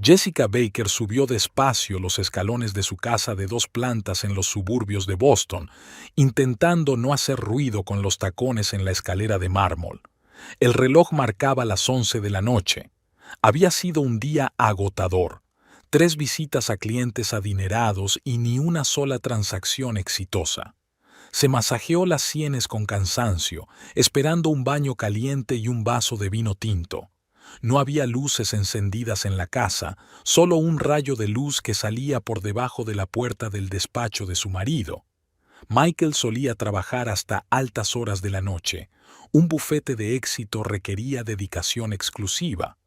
Jessica Baker subió despacio los escalones de su casa de 2 plantas en los suburbios de Boston, intentando no hacer ruido con los tacones en la escalera de mármol. El reloj marcaba las 11 de la noche. Había sido un día agotador. 3 visitas a clientes adinerados y ni una sola transacción exitosa. Se masajeó las sienes con cansancio, esperando un baño caliente y un vaso de vino tinto. No había luces encendidas en la casa, solo un rayo de luz que salía por debajo de la puerta del despacho de su marido. Michael solía trabajar hasta altas horas de la noche. Un bufete de éxito requería dedicación exclusiva.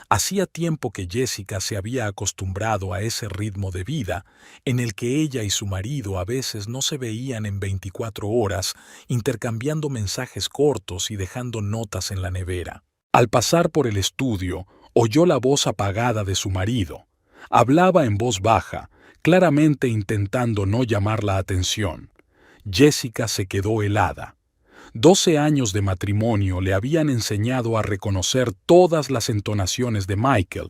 Hacía tiempo que Jessica se había acostumbrado a ese ritmo de vida, en el que ella y su marido a veces no se veían en 24 horas, intercambiando mensajes cortos y dejando notas en la nevera. Al pasar por el estudio, oyó la voz apagada de su marido. Hablaba en voz baja, claramente intentando no llamar la atención. Jessica se quedó helada. 12 años de matrimonio le habían enseñado a reconocer todas las entonaciones de Michael,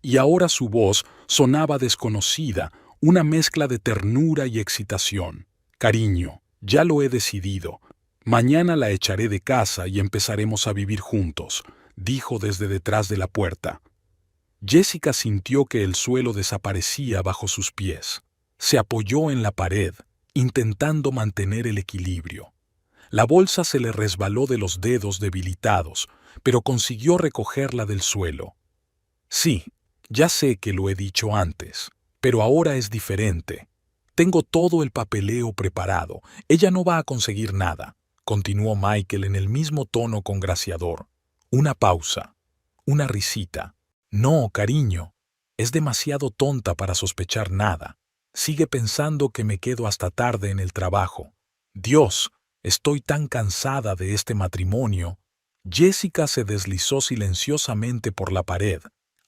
y ahora su voz sonaba desconocida, una mezcla de ternura y excitación. Cariño, ya lo he decidido. Mañana la echaré de casa y empezaremos a vivir juntos, dijo desde detrás de la puerta. Jessica sintió que el suelo desaparecía bajo sus pies. Se apoyó en la pared, intentando mantener el equilibrio. La bolsa se le resbaló de los dedos debilitados, pero consiguió recogerla del suelo. Sí, ya sé que lo he dicho antes, pero ahora es diferente. Tengo todo el papeleo preparado. Ella no va a conseguir nada, continuó Michael en el mismo tono congraciador. Una pausa, una risita. No, cariño, es demasiado tonta para sospechar nada. Sigue pensando que me quedo hasta tarde en el trabajo. Dios, estoy tan cansada de este matrimonio. Jessica se deslizó silenciosamente por la pared,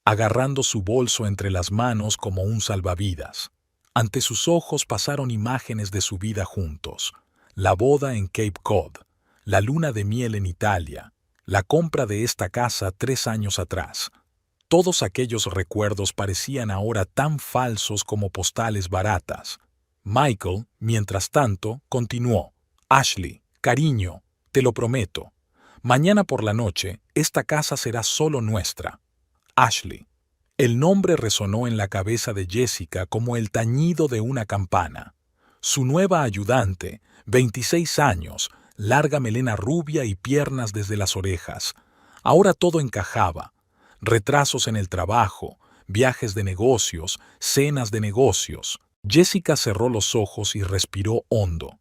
agarrando su bolso entre las manos como un salvavidas. Ante sus ojos pasaron imágenes de su vida juntos. La boda en Cape Cod, la luna de miel en Italia, la compra de esta casa 3 años atrás. Todos aquellos recuerdos parecían ahora tan falsos como postales baratas. Michael, mientras tanto, continuó. Ashley, cariño, te lo prometo. Mañana por la noche, esta casa será solo nuestra. Ashley. El nombre resonó en la cabeza de Jessica como el tañido de una campana. Su nueva ayudante, 26 años, larga melena rubia y piernas desde las orejas. Ahora todo encajaba. Retrasos en el trabajo, viajes de negocios, cenas de negocios. Jessica cerró los ojos y respiró hondo.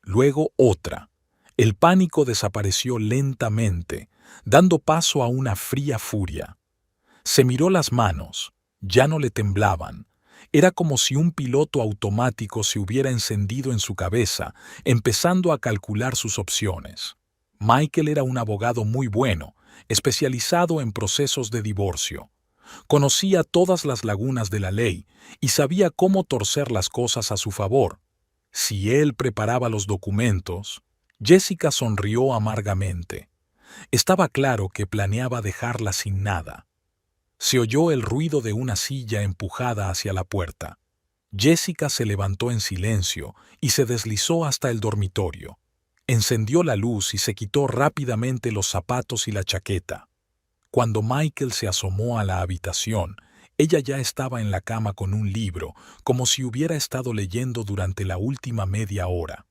Luego otra. El pánico desapareció lentamente, dando paso a una fría furia. Se miró las manos. Ya no le temblaban. Era como si un piloto automático se hubiera encendido en su cabeza, empezando a calcular sus opciones. Michael era un abogado muy bueno, especializado en procesos de divorcio. Conocía todas las lagunas de la ley y sabía cómo torcer las cosas a su favor. Si él preparaba los documentos, Jessica sonrió amargamente. Estaba claro que planeaba dejarla sin nada. Se oyó el ruido de una silla empujada hacia la puerta. Jessica se levantó en silencio y se deslizó hasta el dormitorio. Encendió la luz y se quitó rápidamente los zapatos y la chaqueta. Cuando Michael se asomó a la habitación, ella ya estaba en la cama con un libro, como si hubiera estado leyendo durante la última media hora.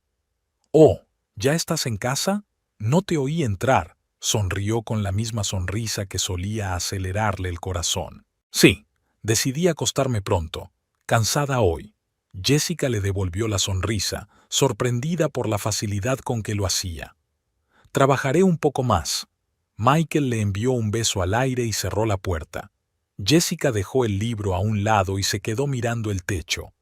«Oh, ¿ya estás en casa? No te oí entrar», sonrió con la misma sonrisa que solía acelerarle el corazón. «Sí, decidí acostarme pronto. Cansada hoy». Jessica le devolvió la sonrisa, sorprendida por la facilidad con que lo hacía. «Trabajaré un poco más». Michael le envió un beso al aire y cerró la puerta. Jessica dejó el libro a un lado y se quedó mirando el techo.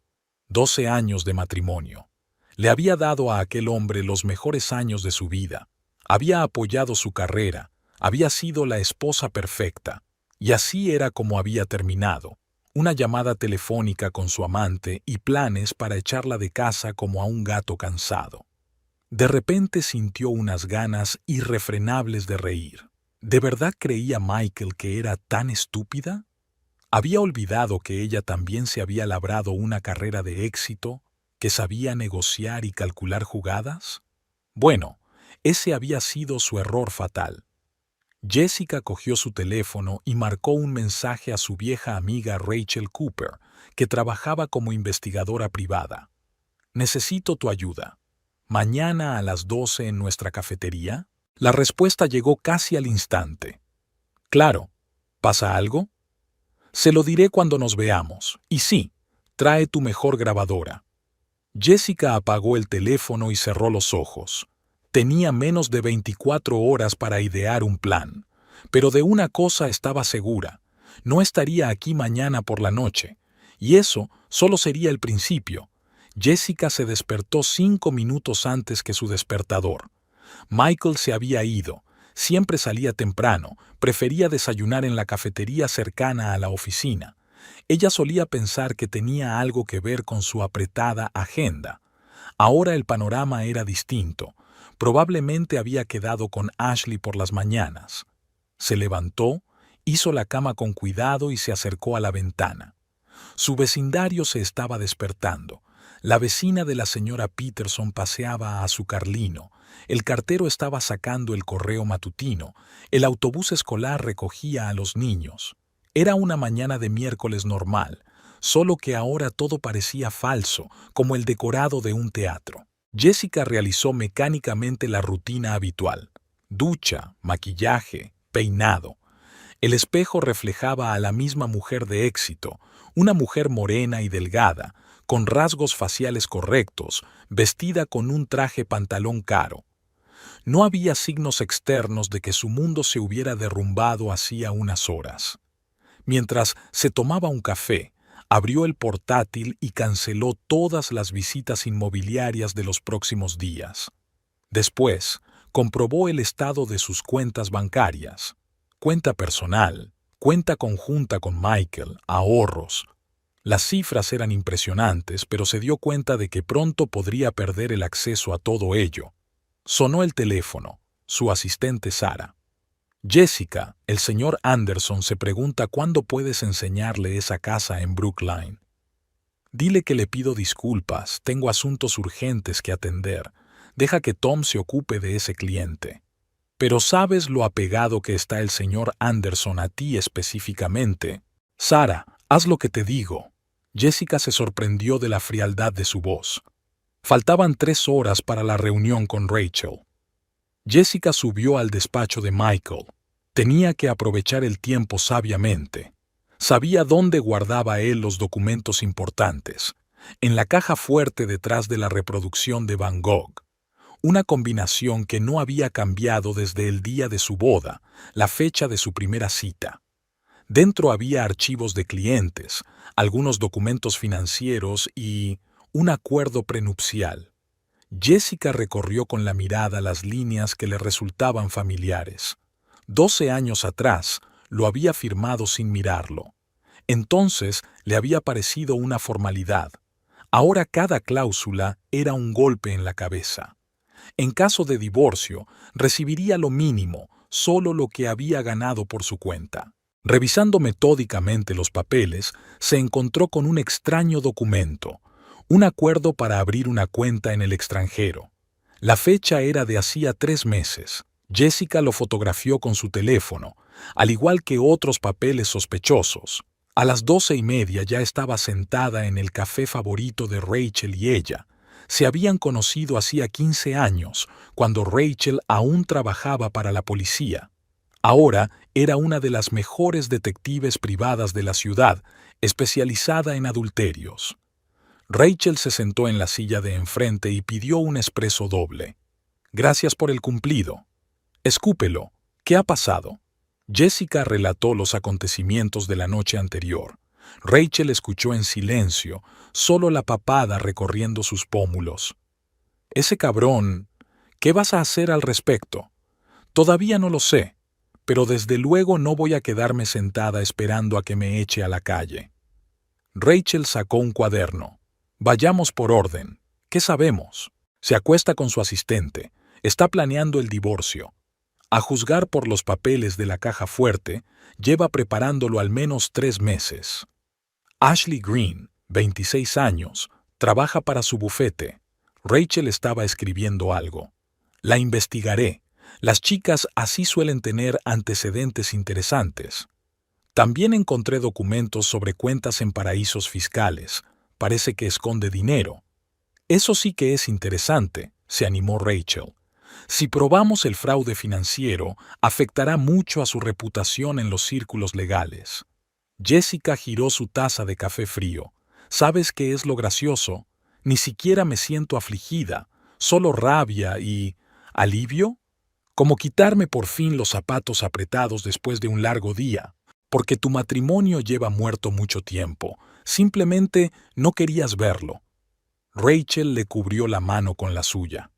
12 años de matrimonio. Le había dado a aquel hombre los mejores años de su vida. Había apoyado su carrera, había sido la esposa perfecta. Y así era como había terminado. Una llamada telefónica con su amante y planes para echarla de casa como a un gato cansado. De repente sintió unas ganas irrefrenables de reír. ¿De verdad creía Michael que era tan estúpida? Había olvidado que ella también se había labrado una carrera de éxito, que sabía negociar y calcular jugadas. Bueno, ese había sido su error fatal. Jessica cogió su teléfono y marcó un mensaje a su vieja amiga Rachel Cooper, que trabajaba como investigadora privada. «Necesito tu ayuda. ¿Mañana a las 12 en nuestra cafetería?» La respuesta llegó casi al instante. «Claro. ¿Pasa algo?» «Se lo diré cuando nos veamos. Y sí, trae tu mejor grabadora». Jessica apagó el teléfono y cerró los ojos. Tenía menos de 24 horas para idear un plan. Pero de una cosa estaba segura: no estaría aquí mañana por la noche. Y eso solo sería el principio. Jessica se despertó 5 minutos antes que su despertador. Michael se había ido. Siempre salía temprano, prefería desayunar en la cafetería cercana a la oficina. Ella solía pensar que tenía algo que ver con su apretada agenda. Ahora el panorama era distinto. Probablemente había quedado con Ashley por las mañanas. Se levantó, hizo la cama con cuidado y se acercó a la ventana. Su vecindario se estaba despertando. La vecina de la señora Peterson paseaba a su Carlino. El cartero estaba sacando el correo matutino. El autobús escolar recogía a los niños. Era una mañana de miércoles normal, solo que ahora todo parecía falso, como el decorado de un teatro. Jessica realizó mecánicamente la rutina habitual: ducha, maquillaje, peinado. El espejo reflejaba a la misma mujer de éxito, una mujer morena y delgada, con rasgos faciales correctos, vestida con un traje pantalón caro. No había signos externos de que su mundo se hubiera derrumbado hacía unas horas. Mientras se tomaba un café, abrió el portátil y canceló todas las visitas inmobiliarias de los próximos días. Después, comprobó el estado de sus cuentas bancarias: cuenta personal, cuenta conjunta con Michael, ahorros. Las cifras eran impresionantes, pero se dio cuenta de que pronto podría perder el acceso a todo ello. Sonó el teléfono. Su asistente Sara. «Jessica, el señor Anderson se pregunta cuándo puedes enseñarle esa casa en Brookline. Dile que le pido disculpas, tengo asuntos urgentes que atender. Deja que Tom se ocupe de ese cliente». «Pero ¿sabes lo apegado que está el señor Anderson a ti específicamente?» «Sara, haz lo que te digo». Jessica se sorprendió de la frialdad de su voz. Faltaban 3 horas para la reunión con Rachel. Jessica subió al despacho de Michael. Tenía que aprovechar el tiempo sabiamente. Sabía dónde guardaba él los documentos importantes: en la caja fuerte detrás de la reproducción de Van Gogh. Una combinación que no había cambiado desde el día de su boda, la fecha de su primera cita. Dentro había archivos de clientes, algunos documentos financieros y un acuerdo prenupcial. Jessica recorrió con la mirada las líneas que le resultaban familiares. 12 años atrás lo había firmado sin mirarlo. Entonces le había parecido una formalidad. Ahora cada cláusula era un golpe en la cabeza. En caso de divorcio, recibiría lo mínimo, solo lo que había ganado por su cuenta. Revisando metódicamente los papeles, se encontró con un extraño documento: un acuerdo para abrir una cuenta en el extranjero. La fecha era de hacía 3 meses. Jessica lo fotografió con su teléfono, al igual que otros papeles sospechosos. A las 12:30 ya estaba sentada en el café favorito de Rachel y ella. Se habían conocido hacía 15 años, cuando Rachel aún trabajaba para la policía. Ahora era una de las mejores detectives privadas de la ciudad, especializada en adulterios. Rachel se sentó en la silla de enfrente y pidió un espresso doble. «Gracias por el cumplido». «Escúpelo. ¿Qué ha pasado?» Jessica relató los acontecimientos de la noche anterior. Rachel escuchó en silencio, solo la papada recorriendo sus pómulos. «Ese cabrón, ¿qué vas a hacer al respecto?» «Todavía no lo sé, pero desde luego no voy a quedarme sentada esperando a que me eche a la calle». Rachel sacó un cuaderno. «Vayamos por orden. ¿Qué sabemos?» Se acuesta con su asistente. Está planeando el divorcio. A juzgar por los papeles de la caja fuerte, lleva preparándolo al menos 3 meses. Ashley Green, 26 años, trabaja para su bufete. Rachel estaba escribiendo algo. La investigaré. Las chicas así suelen tener antecedentes interesantes. También encontré documentos sobre cuentas en paraísos fiscales. Parece que esconde dinero. Eso sí que es interesante, se animó Rachel. Si probamos el fraude financiero, afectará mucho a su reputación en los círculos legales. Jessica giró su taza de café frío. ¿Sabes qué es lo gracioso? Ni siquiera me siento afligida, solo rabia y... ¿alivio? Como quitarme por fin los zapatos apretados después de un largo día. Porque tu matrimonio lleva muerto mucho tiempo. Simplemente no querías verlo. Rachel le cubrió la mano con la suya.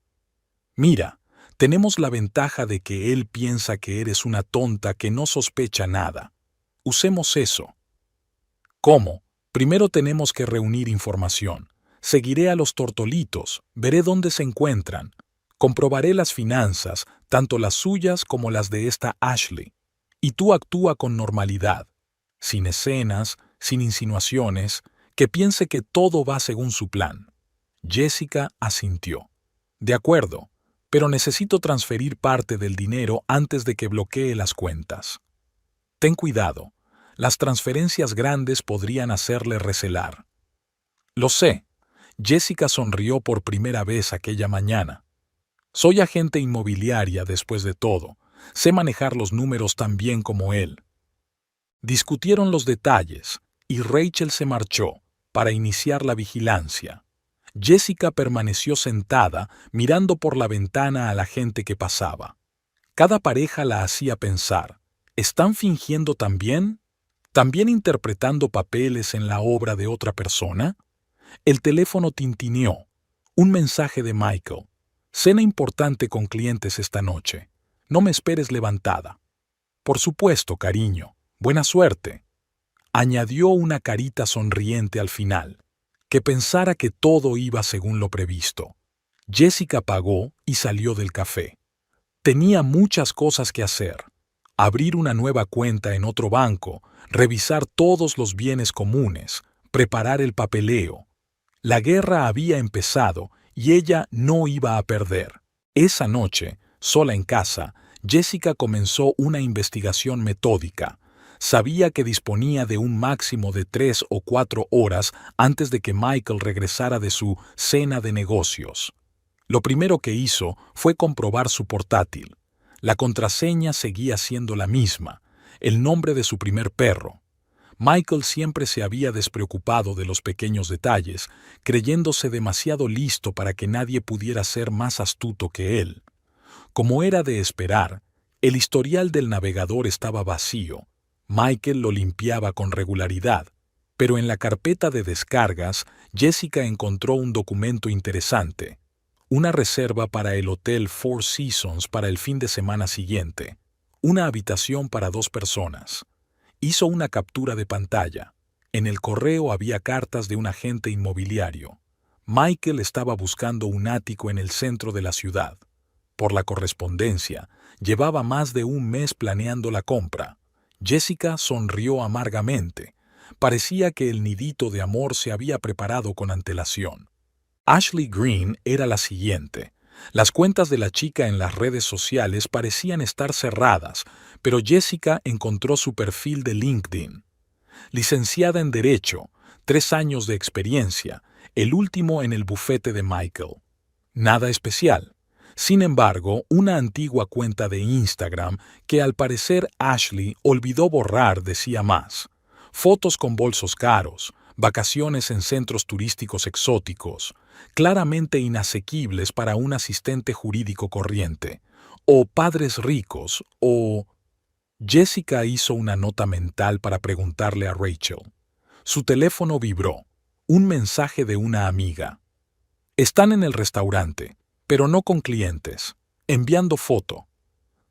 Mira, tenemos la ventaja de que él piensa que eres una tonta que no sospecha nada. Usemos eso. ¿Cómo? Primero tenemos que reunir información. Seguiré a los tortolitos, veré dónde se encuentran. Comprobaré las finanzas, tanto las suyas como las de esta Ashley. Y tú actúa con normalidad, sin escenas, sin insinuaciones, que piense que todo va según su plan. Jessica asintió. De acuerdo, pero necesito transferir parte del dinero antes de que bloquee las cuentas. Ten cuidado, las transferencias grandes podrían hacerle recelar. Lo sé. Jessica sonrió por primera vez aquella mañana. Soy agente inmobiliaria después de todo. Sé manejar los números tan bien como él. Discutieron los detalles y Rachel se marchó para iniciar la vigilancia. Jessica permaneció sentada mirando por la ventana a la gente que pasaba. Cada pareja la hacía pensar, ¿están fingiendo también? ¿También interpretando papeles en la obra de otra persona? El teléfono tintineó. Un mensaje de Michael. Cena importante con clientes esta noche. No me esperes levantada. Por supuesto, cariño. Buena suerte. Añadió una carita sonriente al final. Que pensara que todo iba según lo previsto. Jessica pagó y salió del café. Tenía muchas cosas que hacer. Abrir una nueva cuenta en otro banco, revisar todos los bienes comunes, preparar el papeleo. La guerra había empezado y ella no iba a perder. Esa noche, sola en casa, Jessica comenzó una investigación metódica. Sabía que disponía de un máximo de 3 o 4 horas antes de que Michael regresara de su cena de negocios. Lo primero que hizo fue comprobar su portátil. La contraseña seguía siendo la misma, el nombre de su primer perro. Michael siempre se había despreocupado de los pequeños detalles, creyéndose demasiado listo para que nadie pudiera ser más astuto que él. Como era de esperar, el historial del navegador estaba vacío. Michael lo limpiaba con regularidad, pero en la carpeta de descargas, Jessica encontró un documento interesante. Una reserva para el Hotel Four Seasons para el fin de semana siguiente. Una habitación para 2 personas. Hizo una captura de pantalla. En el correo había cartas de un agente inmobiliario. Michael estaba buscando un ático en el centro de la ciudad. Por la correspondencia, llevaba más de un mes planeando la compra. Jessica sonrió amargamente. Parecía que el nidito de amor se había preparado con antelación. Ashley Green era la siguiente. Las cuentas de la chica en las redes sociales parecían estar cerradas, pero Jessica encontró su perfil de LinkedIn. Licenciada en Derecho, 3 años de experiencia, el último en el bufete de Michael. Nada especial. Sin embargo, una antigua cuenta de Instagram que al parecer Ashley olvidó borrar decía más. Fotos con bolsos caros, vacaciones en centros turísticos exóticos, claramente inasequibles para un asistente jurídico corriente, o padres ricos, o... Jessica hizo una nota mental para preguntarle a Rachel. Su teléfono vibró. Un mensaje de una amiga. Están en el restaurante, pero no con clientes, enviando foto.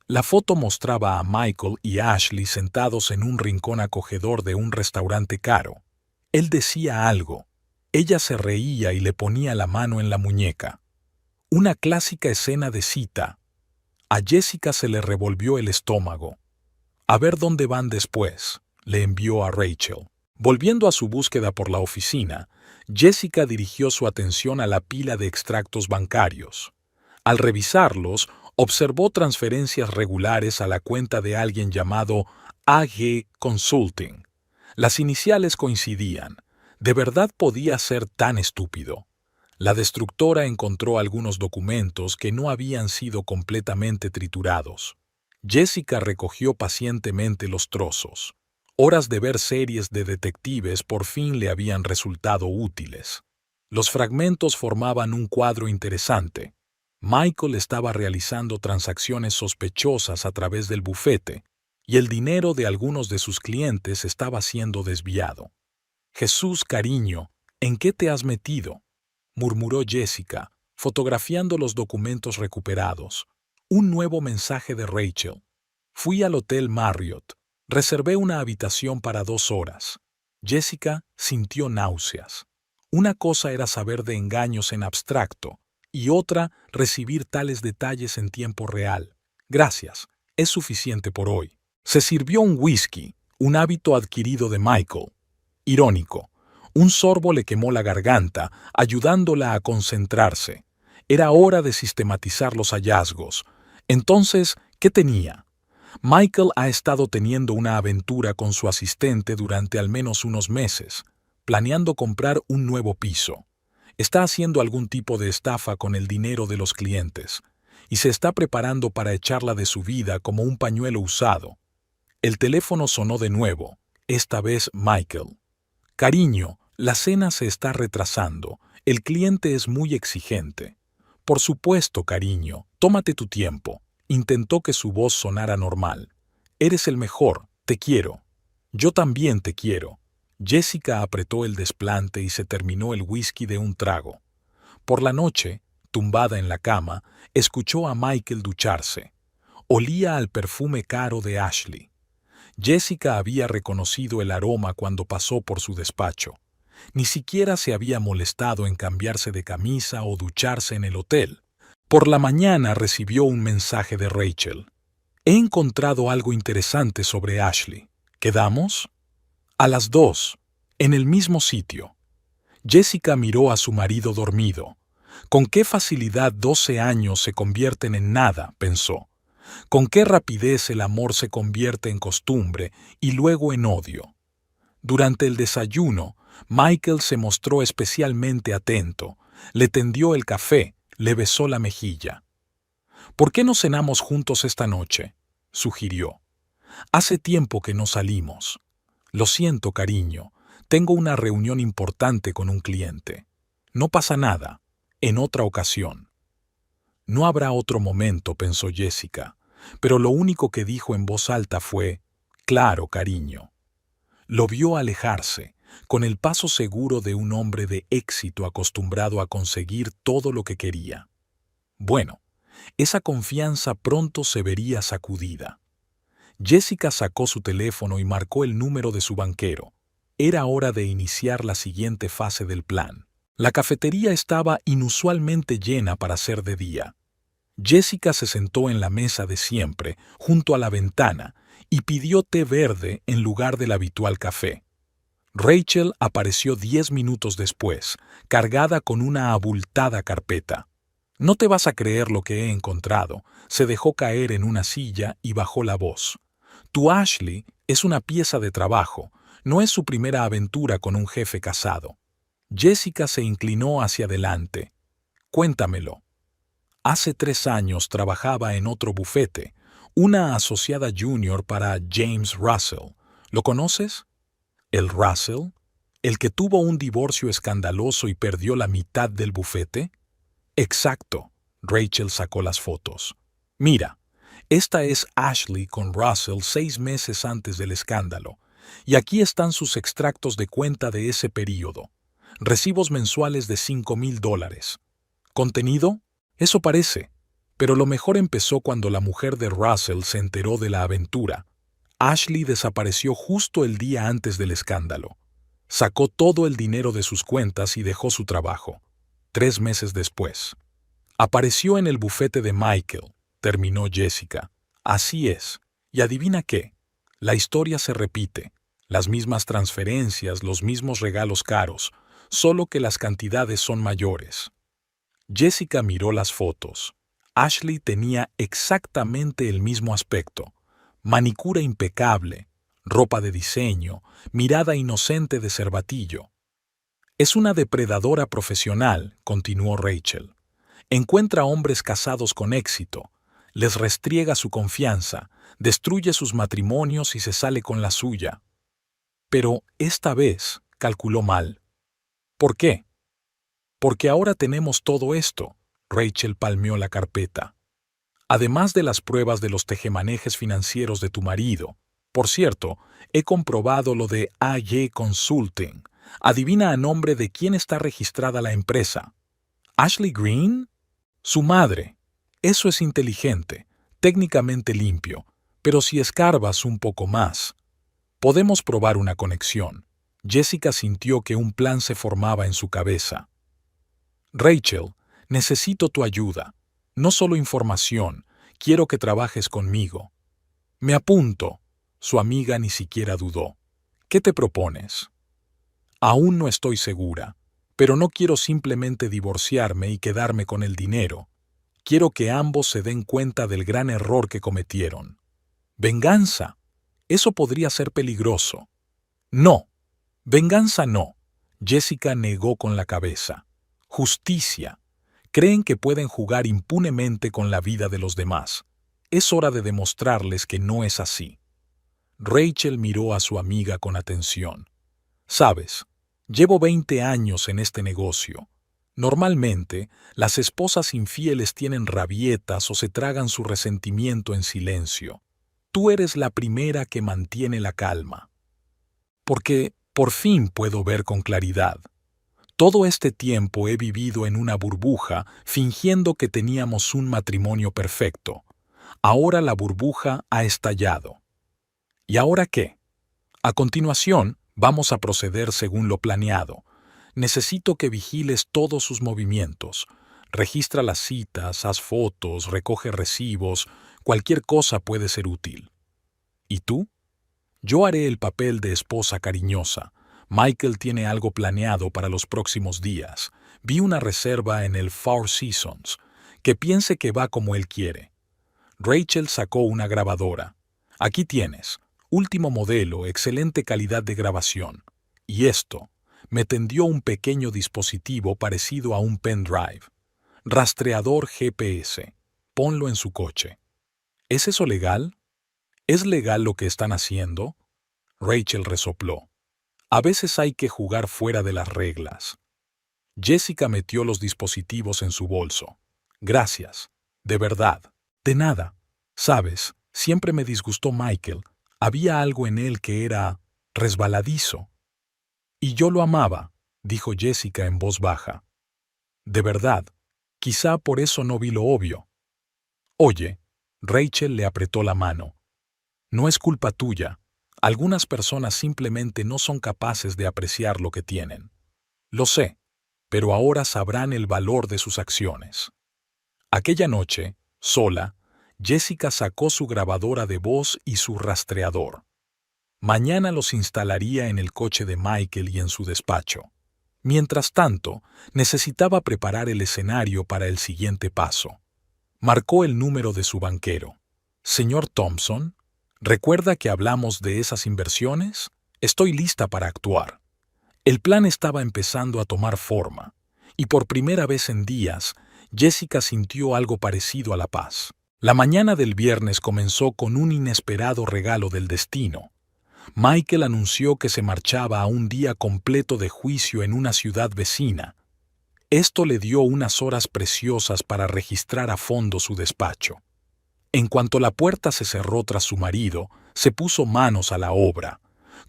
La foto mostraba a Michael y Ashley sentados en un rincón acogedor de un restaurante caro. Él decía algo. Ella se reía y le ponía la mano en la muñeca. Una clásica escena de cita. A Jessica se le revolvió el estómago. A ver dónde van después, le envió a Rachel. Volviendo a su búsqueda por la oficina, Jessica dirigió su atención a la pila de extractos bancarios. Al revisarlos, observó transferencias regulares a la cuenta de alguien llamado AG Consulting. Las iniciales coincidían. ¿De verdad podía ser tan estúpido? La destructora encontró algunos documentos que no habían sido completamente triturados. Jessica recogió pacientemente los trozos. Horas de ver series de detectives por fin le habían resultado útiles. Los fragmentos formaban un cuadro interesante. Michael estaba realizando transacciones sospechosas a través del bufete, y el dinero de algunos de sus clientes estaba siendo desviado. «Jesús, cariño, ¿en qué te has metido?», murmuró Jessica, fotografiando los documentos recuperados. Un nuevo mensaje de Rachel. «Fui al Hotel Marriott. Reservé una habitación para 2 horas». Jessica sintió náuseas. Una cosa era saber de engaños en abstracto, y otra recibir tales detalles en tiempo real. «Gracias, es suficiente por hoy». Se sirvió un whisky, un hábito adquirido de Michael. Irónico. Un sorbo le quemó la garganta, ayudándola a concentrarse. Era hora de sistematizar los hallazgos. Entonces, ¿qué tenía? Michael ha estado teniendo una aventura con su asistente durante al menos unos meses, planeando comprar un nuevo piso. Está haciendo algún tipo de estafa con el dinero de los clientes, y se está preparando para echarla de su vida como un pañuelo usado. El teléfono sonó de nuevo, esta vez Michael. «Cariño, la cena se está retrasando. El cliente es muy exigente». «Por supuesto, cariño, tómate tu tiempo». Intentó que su voz sonara normal. «Eres el mejor, te quiero». «Yo también te quiero». Jessica apretó el desplante y se terminó el whisky de un trago. Por la noche, tumbada en la cama, escuchó a Michael ducharse. Olía al perfume caro de Ashley. Jessica había reconocido el aroma cuando pasó por su despacho. Ni siquiera se había molestado en cambiarse de camisa o ducharse en el hotel. Por la mañana recibió un mensaje de Rachel. «He encontrado algo interesante sobre Ashley. ¿Quedamos?» «A las 2, en el mismo sitio». Jessica miró a su marido dormido. «Con qué facilidad 12 años se convierten en nada», pensó. «Con qué rapidez el amor se convierte en costumbre y luego en odio». Durante el desayuno, Michael se mostró especialmente atento. Le tendió el café, le besó la mejilla. «¿Por qué no cenamos juntos esta noche?», sugirió. «Hace tiempo que no salimos». «Lo siento, cariño. Tengo una reunión importante con un cliente». «No pasa nada. En otra ocasión». «No habrá otro momento», pensó Jessica, pero lo único que dijo en voz alta fue, «Claro, cariño». Lo vio alejarse, con el paso seguro de un hombre de éxito acostumbrado a conseguir todo lo que quería. Bueno, esa confianza pronto se vería sacudida. Jessica sacó su teléfono y marcó el número de su banquero. Era hora de iniciar la siguiente fase del plan. La cafetería estaba inusualmente llena para ser de día. Jessica se sentó en la mesa de siempre, junto a la ventana, y pidió té verde en lugar del habitual café. Rachel apareció 10 minutos después, cargada con una abultada carpeta. «No te vas a creer lo que he encontrado», se dejó caer en una silla y bajó la voz. «Tu Ashley es una pieza de trabajo, no es su primera aventura con un jefe casado». Jessica se inclinó hacia adelante. «Cuéntamelo». Hace 3 años trabajaba en otro bufete, una asociada junior para James Russell. ¿Lo conoces? ¿El Russell? ¿El que tuvo un divorcio escandaloso y perdió la mitad del bufete? Exacto. Rachel sacó las fotos. Mira, esta es Ashley con Russell 6 meses antes del escándalo. Y aquí están sus extractos de cuenta de ese período. Recibos mensuales de $5,000. ¿Contenido? Eso parece. Pero lo mejor empezó cuando la mujer de Russell se enteró de la aventura. Ashley desapareció justo el día antes del escándalo. Sacó todo el dinero de sus cuentas y dejó su trabajo. 3 meses después. Apareció en el bufete de Michael, terminó Jessica. Así es. ¿Y adivina qué? La historia se repite. Las mismas transferencias, los mismos regalos caros, solo que las cantidades son mayores. Jessica miró las fotos. Ashley tenía exactamente el mismo aspecto. Manicura impecable, ropa de diseño, mirada inocente de cervatillo. Es una depredadora profesional, continuó Rachel. Encuentra hombres casados con éxito, les restriega su confianza, destruye sus matrimonios y se sale con la suya. Pero esta vez calculó mal. ¿Por qué? Porque ahora tenemos todo esto. Rachel palmeó la carpeta. Además de las pruebas de los tejemanejes financieros de tu marido. Por cierto, he comprobado lo de AJ Consulting. Adivina a nombre de quién está registrada la empresa. ¿Ashley Green? Su madre. Eso es inteligente, técnicamente limpio, pero si escarbas un poco más, podemos probar una conexión. Jessica sintió que un plan se formaba en su cabeza. Rachel, necesito tu ayuda. No solo información, quiero que trabajes conmigo. Me apunto. Su amiga ni siquiera dudó. ¿Qué te propones? Aún no estoy segura, pero no quiero simplemente divorciarme y quedarme con el dinero. Quiero que ambos se den cuenta del gran error que cometieron. ¿Venganza? Eso podría ser peligroso. No. Venganza no. Jessica negó con la cabeza. Justicia. Creen que pueden jugar impunemente con la vida de los demás. Es hora de demostrarles que no es así. Rachel miró a su amiga con atención. Sabes, llevo 20 años en este negocio. Normalmente, las esposas infieles tienen rabietas o se tragan su resentimiento en silencio. Tú eres la primera que mantiene la calma. Porque por fin puedo ver con claridad. Todo este tiempo he vivido en una burbuja fingiendo que teníamos un matrimonio perfecto. Ahora la burbuja ha estallado. ¿Y ahora qué? A continuación, vamos a proceder según lo planeado. Necesito que vigiles todos sus movimientos. Registra las citas, haz fotos, recoge recibos, cualquier cosa puede ser útil. ¿Y tú? Yo haré el papel de esposa cariñosa. Michael tiene algo planeado para los próximos días. Vi una reserva en el Four Seasons. Que piense que va como él quiere. Rachel sacó una grabadora. Aquí tienes. Último modelo, excelente calidad de grabación. Y esto, me tendió un pequeño dispositivo parecido a un pendrive. Rastreador GPS. Ponlo en su coche. ¿Es eso legal? ¿Es legal lo que están haciendo? Rachel resopló. A veces hay que jugar fuera de las reglas. Jessica metió los dispositivos en su bolso. Gracias. De verdad. De nada. Sabes, siempre me disgustó Michael. Había algo en él que era resbaladizo. Y yo lo amaba, dijo Jessica en voz baja. De verdad, quizá por eso no vi lo obvio. Oye, Rachel le apretó la mano. No es culpa tuya. Algunas personas simplemente no son capaces de apreciar lo que tienen. Lo sé, pero ahora sabrán el valor de sus acciones. Aquella noche, sola, Jessica sacó su grabadora de voz y su rastreador. Mañana los instalaría en el coche de Michael y en su despacho. Mientras tanto, necesitaba preparar el escenario para el siguiente paso. Marcó el número de su banquero. Señor Thompson, ¿recuerda que hablamos de esas inversiones? Estoy lista para actuar. El plan estaba empezando a tomar forma, y por primera vez en días, Jessica sintió algo parecido a la paz. La mañana del viernes comenzó con un inesperado regalo del destino. Michael anunció que se marchaba a un día completo de juicio en una ciudad vecina. Esto le dio unas horas preciosas para registrar a fondo su despacho. En cuanto la puerta se cerró tras su marido, se puso manos a la obra.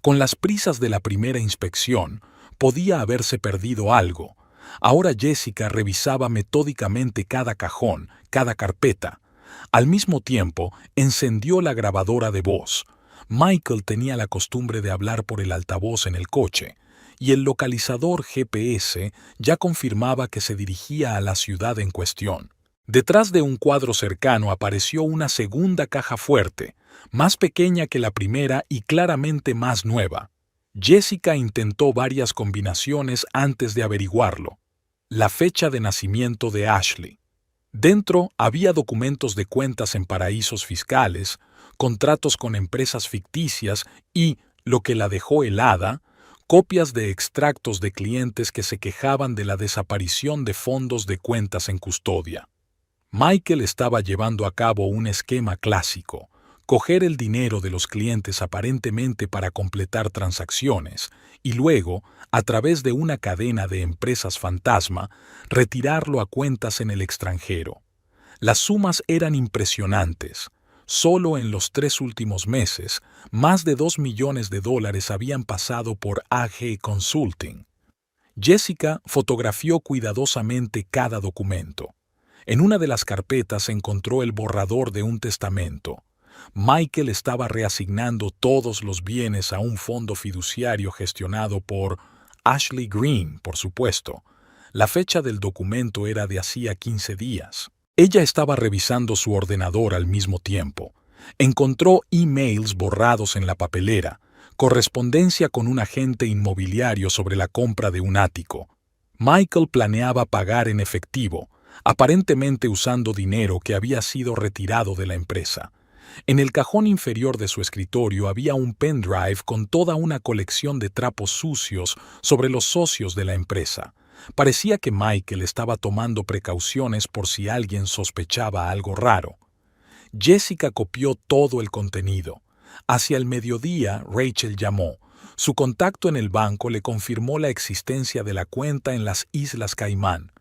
Con las prisas de la primera inspección, podía haberse perdido algo. Ahora Jessica revisaba metódicamente cada cajón, cada carpeta. Al mismo tiempo, encendió la grabadora de voz. Michael tenía la costumbre de hablar por el altavoz en el coche, y el localizador GPS ya confirmaba que se dirigía a la ciudad en cuestión. Detrás de un cuadro cercano apareció una segunda caja fuerte, más pequeña que la primera y claramente más nueva. Jessica intentó varias combinaciones antes de averiguarlo. La fecha de nacimiento de Ashley. Dentro había documentos de cuentas en paraísos fiscales, contratos con empresas ficticias y, lo que la dejó helada, copias de extractos de clientes que se quejaban de la desaparición de fondos de cuentas en custodia. Michael estaba llevando a cabo un esquema clásico: coger el dinero de los clientes aparentemente para completar transacciones y luego, a través de una cadena de empresas fantasma, retirarlo a cuentas en el extranjero. Las sumas eran impresionantes. Solo en los 3 últimos meses, más de $2 millones habían pasado por AG Consulting. Jessica fotografió cuidadosamente cada documento. En una de las carpetas encontró el borrador de un testamento. Michael estaba reasignando todos los bienes a un fondo fiduciario gestionado por Ashley Green, por supuesto. La fecha del documento era de hacía 15 días. Ella estaba revisando su ordenador al mismo tiempo. Encontró emails borrados en la papelera, correspondencia con un agente inmobiliario sobre la compra de un ático. Michael planeaba pagar en efectivo, aparentemente usando dinero que había sido retirado de la empresa. En el cajón inferior de su escritorio había un pendrive con toda una colección de trapos sucios sobre los socios de la empresa. Parecía que Michael estaba tomando precauciones por si alguien sospechaba algo raro. Jessica copió todo el contenido. Hacia el mediodía, Rachel llamó. Su contacto en el banco le confirmó la existencia de la cuenta en las Islas Caimán.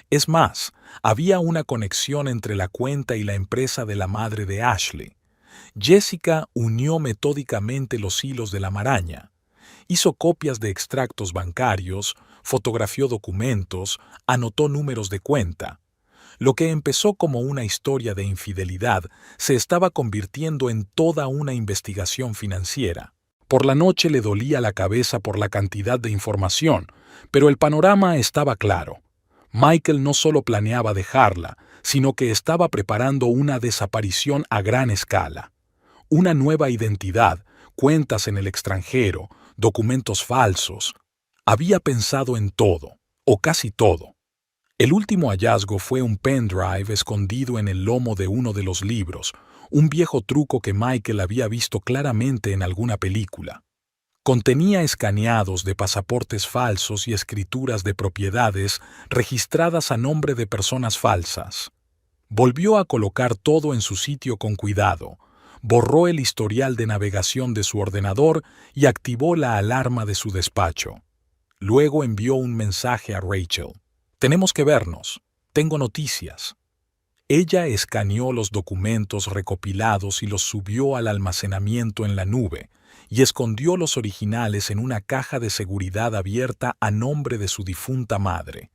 Es más, había una conexión entre la cuenta y la empresa de la madre de Ashley. Jessica unió metódicamente los hilos de la maraña. Hizo copias de extractos bancarios, fotografió documentos, anotó números de cuenta. Lo que empezó como una historia de infidelidad se estaba convirtiendo en toda una investigación financiera. Por la noche le dolía la cabeza por la cantidad de información, pero el panorama estaba claro. Michael no solo planeaba dejarla, sino que estaba preparando una desaparición a gran escala. Una nueva identidad, cuentas en el extranjero, documentos falsos. Había pensado en todo, o casi todo. El último hallazgo fue un pendrive escondido en el lomo de uno de los libros, un viejo truco que Michael había visto claramente en alguna película. Contenía escaneados de pasaportes falsos y escrituras de propiedades registradas a nombre de personas falsas. Volvió a colocar todo en su sitio con cuidado, borró el historial de navegación de su ordenador y activó la alarma de su despacho. Luego envió un mensaje a Rachel. «Tenemos que vernos. Tengo noticias». Ella escaneó los documentos recopilados y los subió al almacenamiento en la nube, y escondió los originales en una caja de seguridad abierta a nombre de su difunta madre.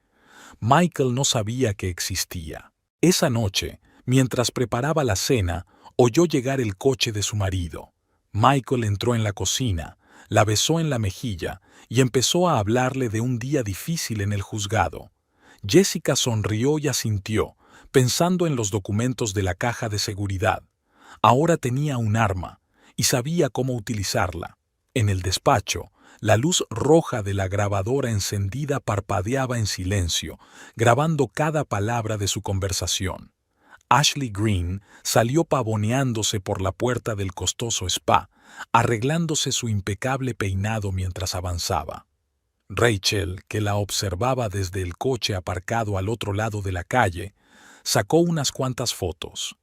Michael no sabía que existía. Esa noche, mientras preparaba la cena, oyó llegar el coche de su marido. Michael entró en la cocina, la besó en la mejilla y empezó a hablarle de un día difícil en el juzgado. Jessica sonrió y asintió, pensando en los documentos de la caja de seguridad. Ahora tenía un arma y sabía cómo utilizarla. En el despacho, la luz roja de la grabadora encendida parpadeaba en silencio, grabando cada palabra de su conversación. Ashley Green salió pavoneándose por la puerta del costoso spa, arreglándose su impecable peinado mientras avanzaba. Rachel, que la observaba desde el coche aparcado al otro lado de la calle, sacó unas cuantas fotos.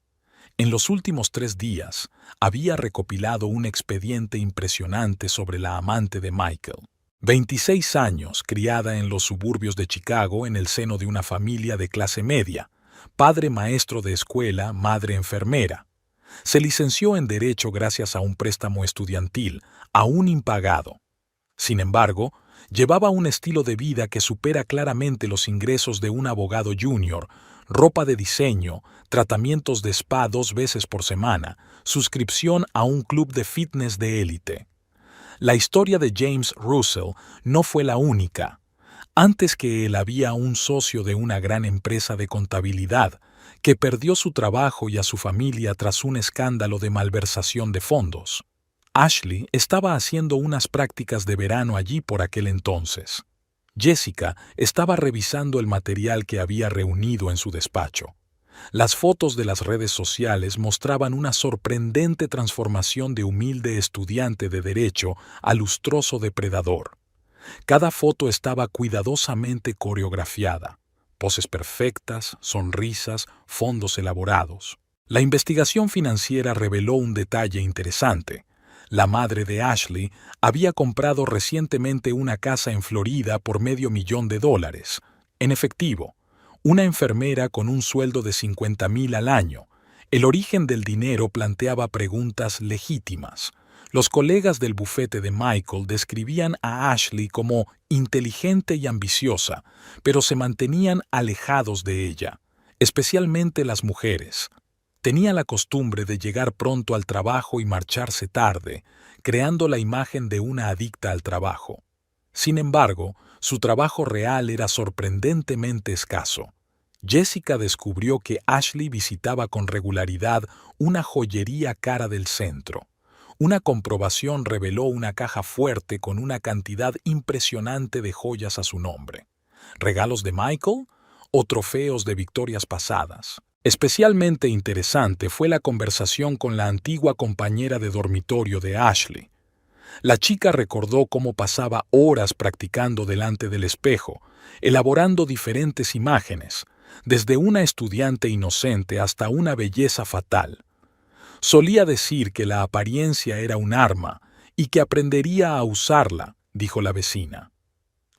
En los últimos 3 días, había recopilado un expediente impresionante sobre la amante de Michael. 26 años, criada en los suburbios de Chicago en el seno de una familia de clase media, padre maestro de escuela, madre enfermera. Se licenció en Derecho gracias a un préstamo estudiantil, aún impagado. Sin embargo, llevaba un estilo de vida que supera claramente los ingresos de un abogado junior, ropa de diseño, tratamientos de spa 2 veces por semana, suscripción a un club de fitness de élite. La historia de James Russell no fue la única. Antes que él había un socio de una gran empresa de contabilidad, que perdió su trabajo y a su familia tras un escándalo de malversación de fondos. Ashley estaba haciendo unas prácticas de verano allí por aquel entonces. Jessica estaba revisando el material que había reunido en su despacho. Las fotos de las redes sociales mostraban una sorprendente transformación de humilde estudiante de derecho a lustroso depredador. Cada foto estaba cuidadosamente coreografiada. Poses perfectas, sonrisas, fondos elaborados. La investigación financiera reveló un detalle interesante. La madre de Ashley había comprado recientemente una casa en Florida por $500,000, en efectivo, una enfermera con un sueldo de $50,000 al año. El origen del dinero planteaba preguntas legítimas. Los colegas del bufete de Michael describían a Ashley como inteligente y ambiciosa, pero se mantenían alejados de ella, especialmente las mujeres. Tenía la costumbre de llegar pronto al trabajo y marcharse tarde, creando la imagen de una adicta al trabajo. Sin embargo, su trabajo real era sorprendentemente escaso. Jessica descubrió que Ashley visitaba con regularidad una joyería cara del centro. Una comprobación reveló una caja fuerte con una cantidad impresionante de joyas a su nombre. ¿Regalos de Michael o trofeos de victorias pasadas? Especialmente interesante fue la conversación con la antigua compañera de dormitorio de Ashley. La chica recordó cómo pasaba horas practicando delante del espejo, elaborando diferentes imágenes, desde una estudiante inocente hasta una belleza fatal. Solía decir que la apariencia era un arma y que aprendería a usarla, dijo la vecina.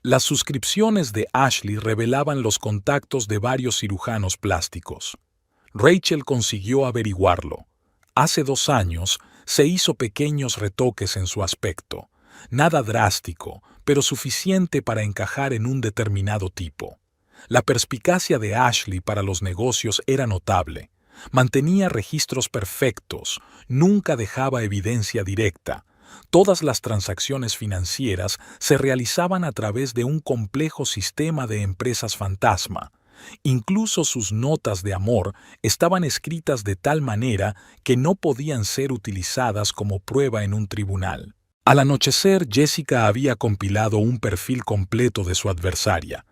Las suscripciones de Ashley revelaban los contactos de varios cirujanos plásticos. Rachel consiguió averiguarlo. Hace 2 años se hizo pequeños retoques en su aspecto. Nada drástico, pero suficiente para encajar en un determinado tipo. La perspicacia de Ashley para los negocios era notable. Mantenía registros perfectos, nunca dejaba evidencia directa. Todas las transacciones financieras se realizaban a través de un complejo sistema de empresas fantasma. Incluso sus notas de amor estaban escritas de tal manera que no podían ser utilizadas como prueba en un tribunal. Al anochecer, Jessica había compilado un perfil completo de su adversaria.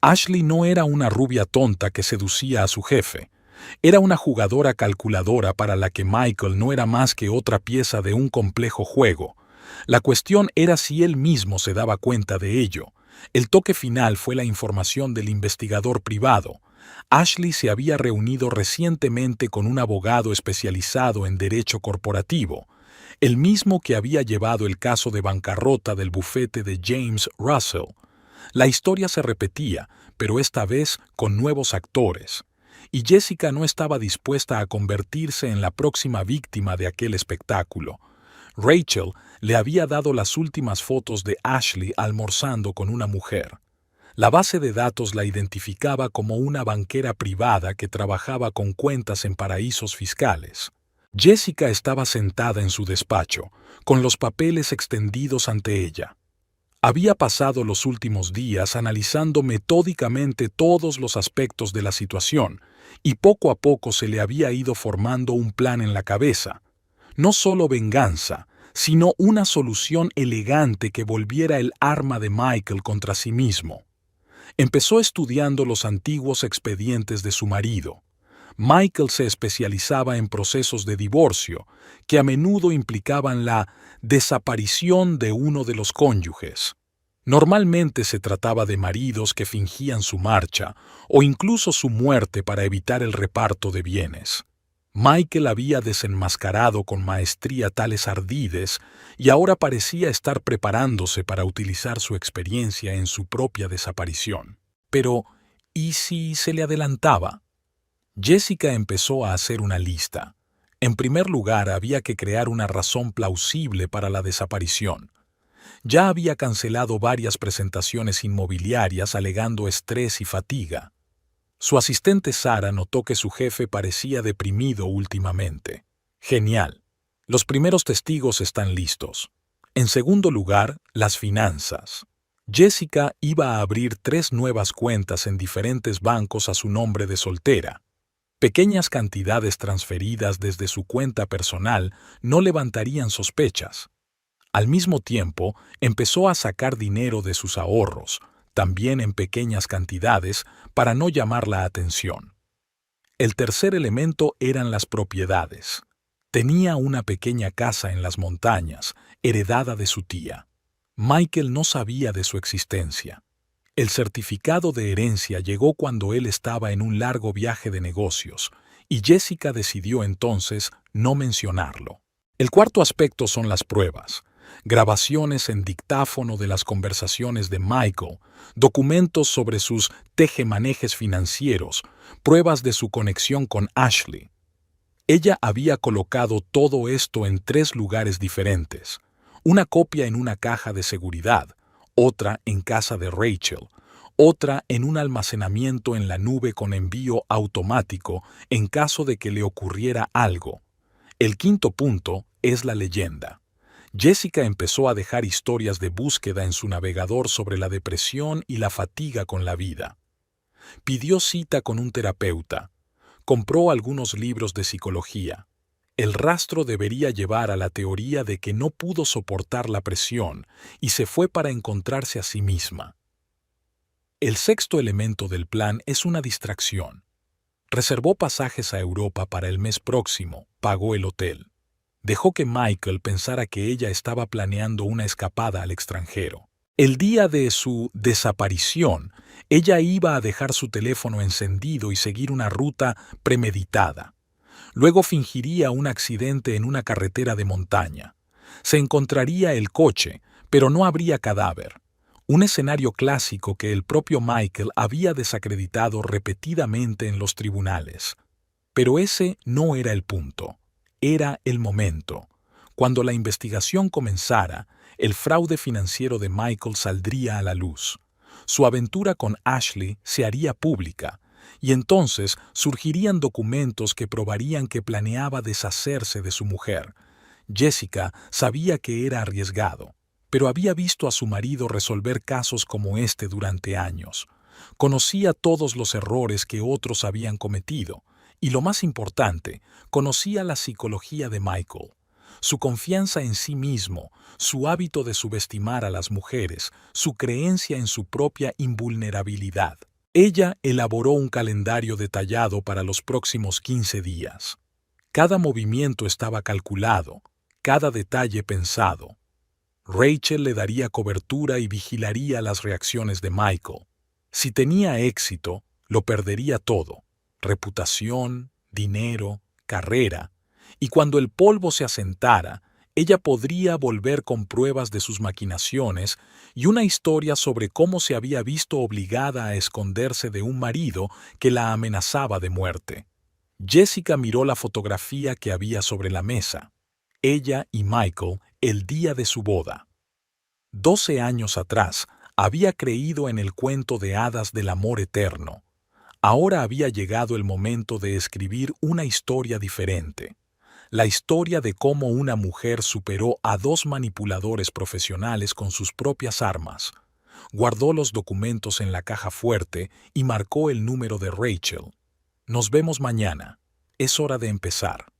Ashley no era una rubia tonta que seducía a su jefe. Era una jugadora calculadora para la que Michael no era más que otra pieza de un complejo juego. La cuestión era si él mismo se daba cuenta de ello. El toque final fue la información del investigador privado. Ashley se había reunido recientemente con un abogado especializado en derecho corporativo, el mismo que había llevado el caso de bancarrota del bufete de James Russell. La historia se repetía, pero esta vez con nuevos actores, y Jessica no estaba dispuesta a convertirse en la próxima víctima de aquel espectáculo. Rachel le había dado las últimas fotos de Ashley almorzando con una mujer. La base de datos la identificaba como una banquera privada que trabajaba con cuentas en paraísos fiscales. Jessica estaba sentada en su despacho, con los papeles extendidos ante ella. Había pasado los últimos días analizando metódicamente todos los aspectos de la situación, y poco a poco se le había ido formando un plan en la cabeza. No solo venganza, sino una solución elegante que volviera el arma de Michael contra sí mismo. Empezó estudiando los antiguos expedientes de su marido. Michael se especializaba en procesos de divorcio, que a menudo implicaban la desaparición de uno de los cónyuges. Normalmente se trataba de maridos que fingían su marcha o incluso su muerte para evitar el reparto de bienes. Michael había desenmascarado con maestría tales ardides y ahora parecía estar preparándose para utilizar su experiencia en su propia desaparición. Pero, ¿y si se le adelantaba? Jessica empezó a hacer una lista. En primer lugar, había que crear una razón plausible para la desaparición. Ya había cancelado varias presentaciones inmobiliarias alegando estrés y fatiga. Su asistente Sara notó que su jefe parecía deprimido últimamente. Genial. Los primeros testigos están listos. En segundo lugar, las finanzas. Jessica iba a abrir 3 nuevas cuentas en diferentes bancos a su nombre de soltera. Pequeñas cantidades transferidas desde su cuenta personal no levantarían sospechas. Al mismo tiempo, empezó a sacar dinero de sus ahorros, también en pequeñas cantidades, para no llamar la atención. El tercer elemento eran las propiedades. Tenía una pequeña casa en las montañas, heredada de su tía. Michael no sabía de su existencia. El certificado de herencia llegó cuando él estaba en un largo viaje de negocios, y Jessica decidió entonces no mencionarlo. El cuarto aspecto son las pruebas. Grabaciones en dictáfono de las conversaciones de Michael, documentos sobre sus tejemanejes financieros, pruebas de su conexión con Ashley. Ella había colocado todo esto en 3 lugares diferentes. Una copia en una caja de seguridad, otra en casa de Rachel, otra en un almacenamiento en la nube con envío automático en caso de que le ocurriera algo. El quinto punto es la leyenda. Jessica empezó a dejar historias de búsqueda en su navegador sobre la depresión y la fatiga con la vida. Pidió cita con un terapeuta. Compró algunos libros de psicología. El rastro debería llevar a la teoría de que no pudo soportar la presión y se fue para encontrarse a sí misma. El sexto elemento del plan es una distracción. Reservó pasajes a Europa para el mes próximo, pagó el hotel. Dejó que Michael pensara que ella estaba planeando una escapada al extranjero. El día de su desaparición, ella iba a dejar su teléfono encendido y seguir una ruta premeditada. Luego fingiría un accidente en una carretera de montaña. Se encontraría el coche, pero no habría cadáver. Un escenario clásico que el propio Michael había desacreditado repetidamente en los tribunales. Pero ese no era el punto. Era el momento. Cuando la investigación comenzara, el fraude financiero de Michael saldría a la luz. Su aventura con Ashley se haría pública, y entonces surgirían documentos que probarían que planeaba deshacerse de su mujer. Jessica sabía que era arriesgado, pero había visto a su marido resolver casos como este durante años. Conocía todos los errores que otros habían cometido, y lo más importante, conocía la psicología de Michael. Su confianza en sí mismo, su hábito de subestimar a las mujeres, su creencia en su propia invulnerabilidad. Ella elaboró un calendario detallado para los próximos 15 días. Cada movimiento estaba calculado, cada detalle pensado. Rachel le daría cobertura y vigilaría las reacciones de Michael. Si tenía éxito, lo perdería todo: reputación, dinero, carrera. Y cuando el polvo se asentara, ella podría volver con pruebas de sus maquinaciones y una historia sobre cómo se había visto obligada a esconderse de un marido que la amenazaba de muerte. Jessica miró la fotografía que había sobre la mesa. Ella y Michael el día de su boda. 12 años atrás, había creído en el cuento de hadas del amor eterno. Ahora había llegado el momento de escribir una historia diferente. La historia de cómo una mujer superó a 2 manipuladores profesionales con sus propias armas. Guardó los documentos en la caja fuerte y marcó el número de Rachel. Nos vemos mañana. Es hora de empezar.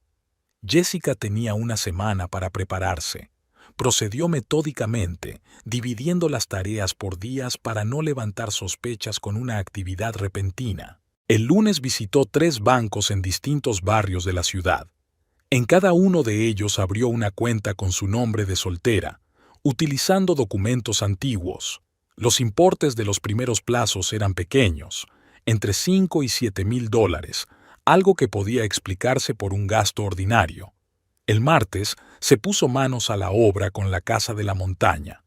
Jessica tenía una semana para prepararse. Procedió metódicamente, dividiendo las tareas por días para no levantar sospechas con una actividad repentina. El lunes visitó 3 bancos en distintos barrios de la ciudad. En cada uno de ellos abrió una cuenta con su nombre de soltera, utilizando documentos antiguos. Los importes de los primeros plazos eran pequeños, entre $5 y $7,000, algo que podía explicarse por un gasto ordinario. El martes se puso manos a la obra con la casa de la montaña.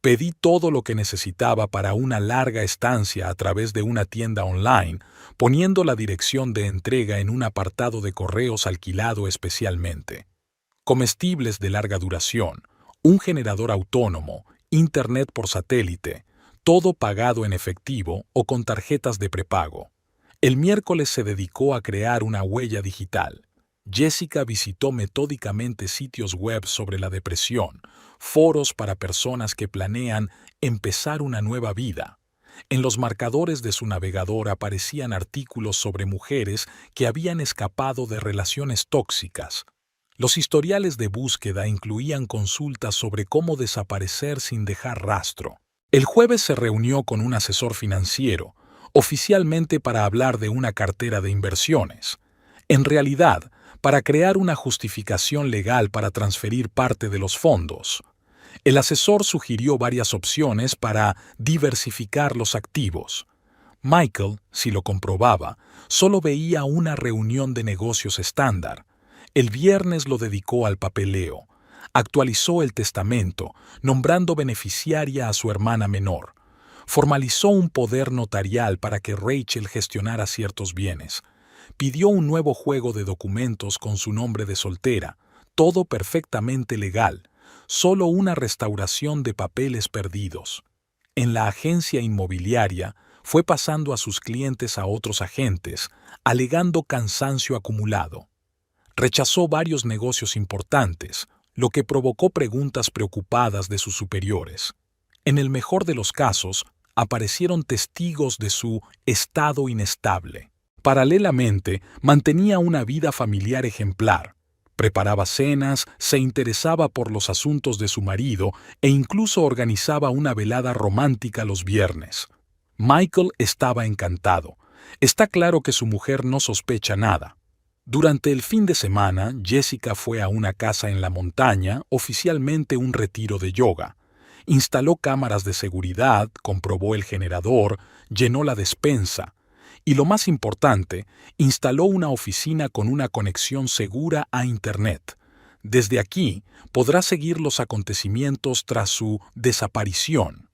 Pedí todo lo que necesitaba para una larga estancia a través de una tienda online, poniendo la dirección de entrega en un apartado de correos alquilado especialmente. Comestibles de larga duración, un generador autónomo, internet por satélite, todo pagado en efectivo o con tarjetas de prepago. El miércoles se dedicó a crear una huella digital. Jessica visitó metódicamente sitios web sobre la depresión, foros para personas que planean empezar una nueva vida. En los marcadores de su navegador aparecían artículos sobre mujeres que habían escapado de relaciones tóxicas. Los historiales de búsqueda incluían consultas sobre cómo desaparecer sin dejar rastro. El jueves se reunió con un asesor financiero, oficialmente para hablar de una cartera de inversiones. En realidad, para crear una justificación legal para transferir parte de los fondos. El asesor sugirió varias opciones para diversificar los activos. Michael, si lo comprobaba, solo veía una reunión de negocios estándar. El viernes lo dedicó al papeleo. Actualizó el testamento, nombrando beneficiaria a su hermana menor. Formalizó un poder notarial para que Rachel gestionara ciertos bienes. Pidió un nuevo juego de documentos con su nombre de soltera, todo perfectamente legal, solo una restauración de papeles perdidos. En la agencia inmobiliaria, fue pasando a sus clientes a otros agentes, alegando cansancio acumulado. Rechazó varios negocios importantes, lo que provocó preguntas preocupadas de sus superiores. En el mejor de los casos, aparecieron testigos de su estado inestable. Paralelamente, mantenía una vida familiar ejemplar. Preparaba cenas, se interesaba por los asuntos de su marido e incluso organizaba una velada romántica los viernes. Michael estaba encantado. Está claro que su mujer no sospecha nada. Durante el fin de semana, Jessica fue a una casa en la montaña, oficialmente un retiro de yoga. Instaló cámaras de seguridad, comprobó el generador, llenó la despensa. Y lo más importante, instaló una oficina con una conexión segura a Internet. Desde aquí, podrá seguir los acontecimientos tras su desaparición.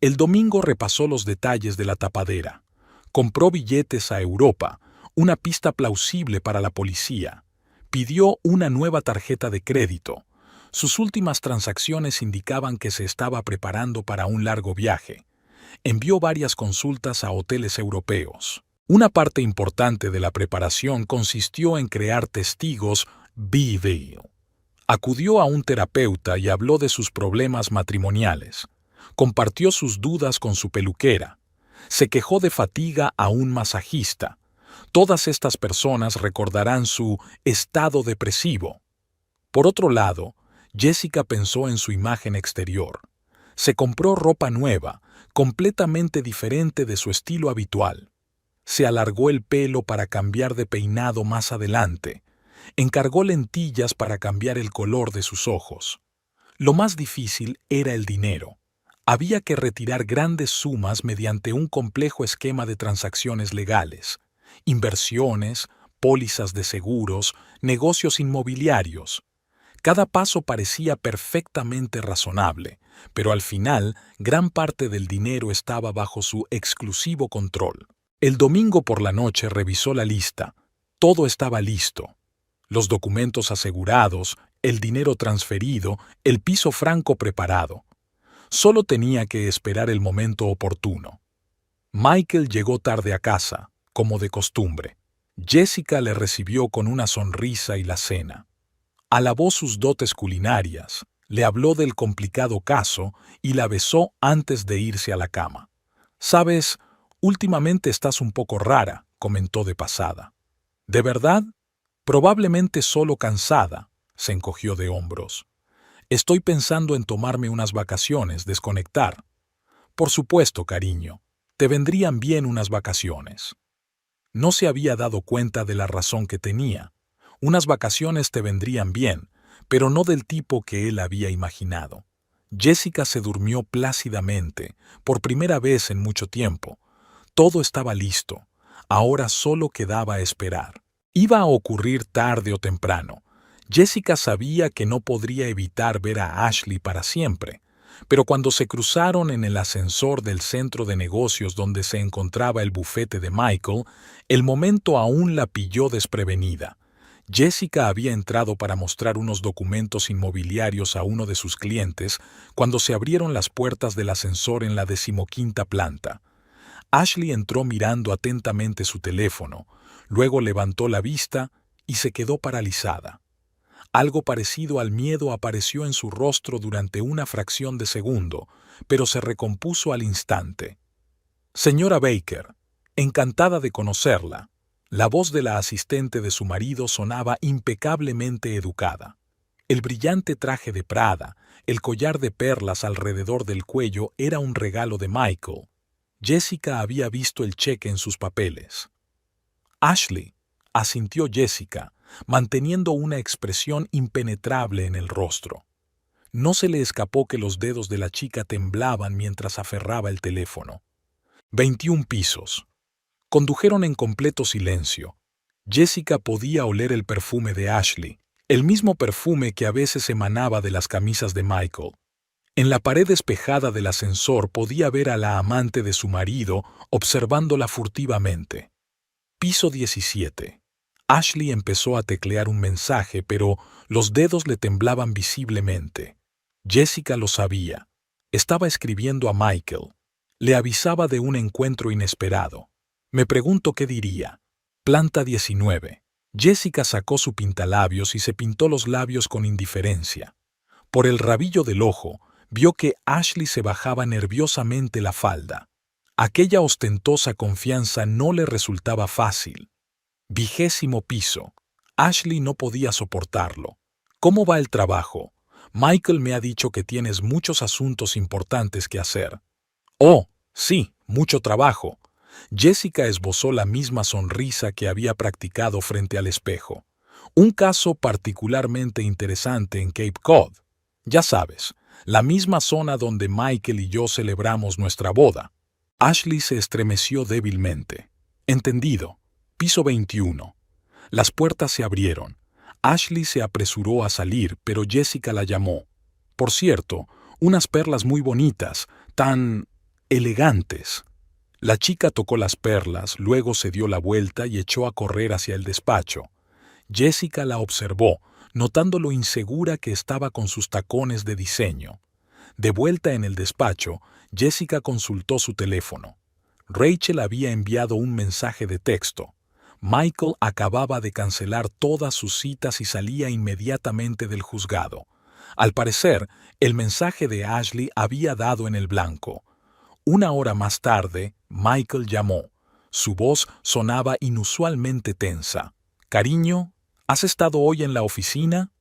El domingo repasó los detalles de la tapadera. Compró billetes a Europa, una pista plausible para la policía. Pidió una nueva tarjeta de crédito. Sus últimas transacciones indicaban que se estaba preparando para un largo viaje. Envió varias consultas a hoteles europeos. Una parte importante de la preparación consistió en crear testigos video. Acudió a un terapeuta y habló de sus problemas matrimoniales. Compartió sus dudas con su peluquera. Se quejó de fatiga a un masajista. Todas estas personas recordarán su estado depresivo. Por otro lado, Jessica pensó en su imagen exterior. Se compró ropa nueva, completamente diferente de su estilo habitual. Se alargó el pelo para cambiar de peinado más adelante. Encargó lentillas para cambiar el color de sus ojos. Lo más difícil era el dinero. Había que retirar grandes sumas mediante un complejo esquema de transacciones legales. Inversiones, pólizas de seguros, negocios inmobiliarios. Cada paso parecía perfectamente razonable, pero al final gran parte del dinero estaba bajo su exclusivo control. El domingo por la noche revisó la lista. Todo estaba listo. Los documentos asegurados, el dinero transferido, el piso franco preparado. Solo tenía que esperar el momento oportuno. Michael llegó tarde a casa, como de costumbre. Jessica le recibió con una sonrisa y la cena. Alabó sus dotes culinarias, le habló del complicado caso y la besó antes de irse a la cama. «Sabes, últimamente estás un poco rara», comentó de pasada. «¿De verdad?» «Probablemente solo cansada», se encogió de hombros. «Estoy pensando en tomarme unas vacaciones, desconectar». «Por supuesto, cariño, te vendrían bien unas vacaciones». No se había dado cuenta de la razón que tenía. Unas vacaciones te vendrían bien, pero no del tipo que él había imaginado. Jessica se durmió plácidamente, por primera vez en mucho tiempo. Todo estaba listo. Ahora solo quedaba esperar. Iba a ocurrir tarde o temprano. Jessica sabía que no podría evitar ver a Ashley para siempre, pero cuando se cruzaron en el ascensor del centro de negocios donde se encontraba el bufete de Michael, el momento aún la pilló desprevenida. Jessica había entrado para mostrar unos documentos inmobiliarios a uno de sus clientes cuando se abrieron las puertas del ascensor en la 15ª planta. Ashley entró mirando atentamente su teléfono, luego levantó la vista y se quedó paralizada. Algo parecido al miedo apareció en su rostro durante una fracción de segundo, pero se recompuso al instante. Señora Baker, encantada de conocerla. La voz de la asistente de su marido sonaba impecablemente educada. El brillante traje de Prada, el collar de perlas alrededor del cuello era un regalo de Michael. Jessica había visto el cheque en sus papeles. Ashley, asintió Jessica, manteniendo una expresión impenetrable en el rostro. No se le escapó que los dedos de la chica temblaban mientras aferraba el teléfono. 21 pisos. Condujeron en completo silencio. Jessica podía oler el perfume de Ashley, el mismo perfume que a veces emanaba de las camisas de Michael. En la pared despejada del ascensor podía ver a la amante de su marido observándola furtivamente. Piso 17. Ashley empezó a teclear un mensaje, pero los dedos le temblaban visiblemente. Jessica lo sabía. Estaba escribiendo a Michael. Le avisaba de un encuentro inesperado. Me pregunto qué diría. Planta 19. Jessica sacó su pintalabios y se pintó los labios con indiferencia. Por el rabillo del ojo, vio que Ashley se bajaba nerviosamente la falda. Aquella ostentosa confianza no le resultaba fácil. 20º piso. Ashley no podía soportarlo. ¿Cómo va el trabajo? Michael me ha dicho que tienes muchos asuntos importantes que hacer. Oh, sí, mucho trabajo. Jessica esbozó la misma sonrisa que había practicado frente al espejo. Un caso particularmente interesante en Cape Cod. Ya sabes, la misma zona donde Michael y yo celebramos nuestra boda. Ashley se estremeció débilmente. Entendido. Piso 21. Las puertas se abrieron. Ashley se apresuró a salir, pero Jessica la llamó. Por cierto, unas perlas muy bonitas, tan elegantes. La chica tocó las perlas, luego se dio la vuelta y echó a correr hacia el despacho. Jessica la observó, notando lo insegura que estaba con sus tacones de diseño. De vuelta en el despacho, Jessica consultó su teléfono. Rachel había enviado un mensaje de texto. Michael acababa de cancelar todas sus citas y salía inmediatamente del juzgado. Al parecer, el mensaje de Ashley había dado en el blanco. Una hora más tarde, Michael llamó. Su voz sonaba inusualmente tensa. «Cariño, ¿has estado hoy en la oficina?»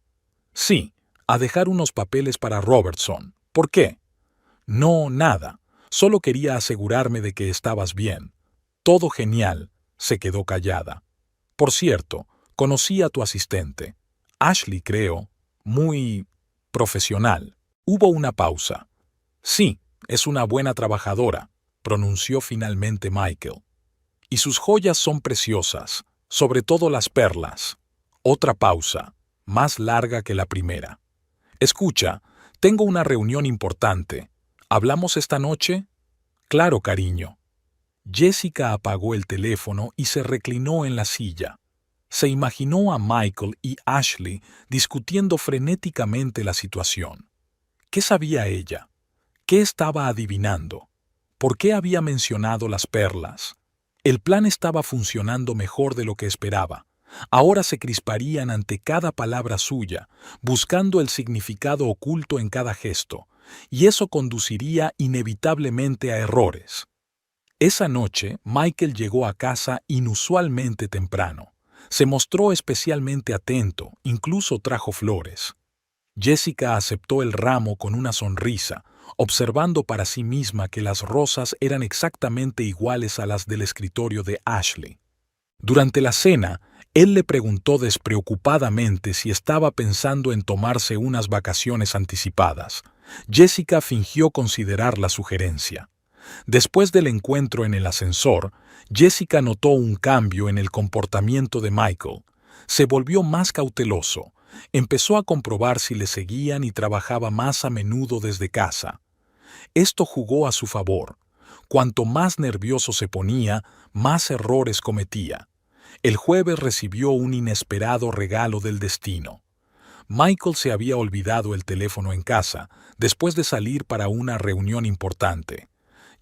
«Sí, a dejar unos papeles para Robertson. ¿Por qué?» «No, nada. Solo quería asegurarme de que estabas bien». «Todo genial», se quedó callada. «Por cierto, conocí a tu asistente. Ashley, creo. Muy profesional». Hubo una pausa. «Sí, es una buena trabajadora», pronunció finalmente Michael. «Y sus joyas son preciosas, sobre todo las perlas». Otra pausa, más larga que la primera. «Escucha, tengo una reunión importante. ¿Hablamos esta noche?» «Claro, cariño». Jessica apagó el teléfono y se reclinó en la silla. Se imaginó a Michael y Ashley discutiendo frenéticamente la situación. ¿Qué sabía ella? ¿Qué estaba adivinando? ¿Por qué había mencionado las perlas? El plan estaba funcionando mejor de lo que esperaba. Ahora se crisparían ante cada palabra suya, buscando el significado oculto en cada gesto, y eso conduciría inevitablemente a errores. Esa noche, Michael llegó a casa inusualmente temprano. Se mostró especialmente atento, incluso trajo flores. Jessica aceptó el ramo con una sonrisa, observando para sí misma que las rosas eran exactamente iguales a las del escritorio de Ashley. Durante la cena, él le preguntó despreocupadamente si estaba pensando en tomarse unas vacaciones anticipadas. Jessica fingió considerar la sugerencia. Después del encuentro en el ascensor, Jessica notó un cambio en el comportamiento de Michael. Se volvió más cauteloso. Empezó a comprobar si le seguían y trabajaba más a menudo desde casa. Esto jugó a su favor. Cuanto más nervioso se ponía, más errores cometía. El jueves recibió un inesperado regalo del destino. Michael se había olvidado el teléfono en casa, después de salir para una reunión importante.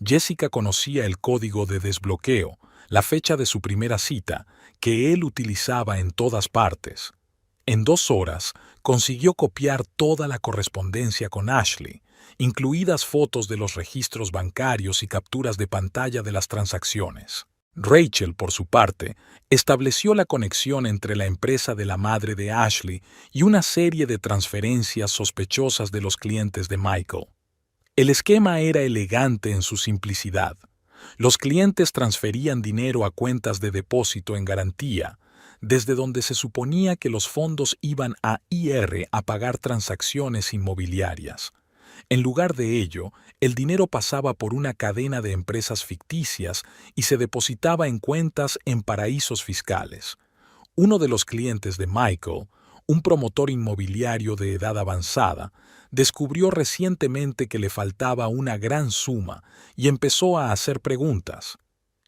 Jessica conocía el código de desbloqueo, la fecha de su primera cita, que él utilizaba en todas partes. En 2 horas consiguió copiar toda la correspondencia con Ashley, incluidas fotos de los registros bancarios y capturas de pantalla de las transacciones. Rachel, por su parte, estableció la conexión entre la empresa de la madre de Ashley y una serie de transferencias sospechosas de los clientes de Michael. El esquema era elegante en su simplicidad. Los clientes transferían dinero a cuentas de depósito en garantía, desde donde se suponía que los fondos iban a IR a pagar transacciones inmobiliarias. En lugar de ello, el dinero pasaba por una cadena de empresas ficticias y se depositaba en cuentas en paraísos fiscales. Uno de los clientes de Michael, un promotor inmobiliario de edad avanzada, descubrió recientemente que le faltaba una gran suma y empezó a hacer preguntas.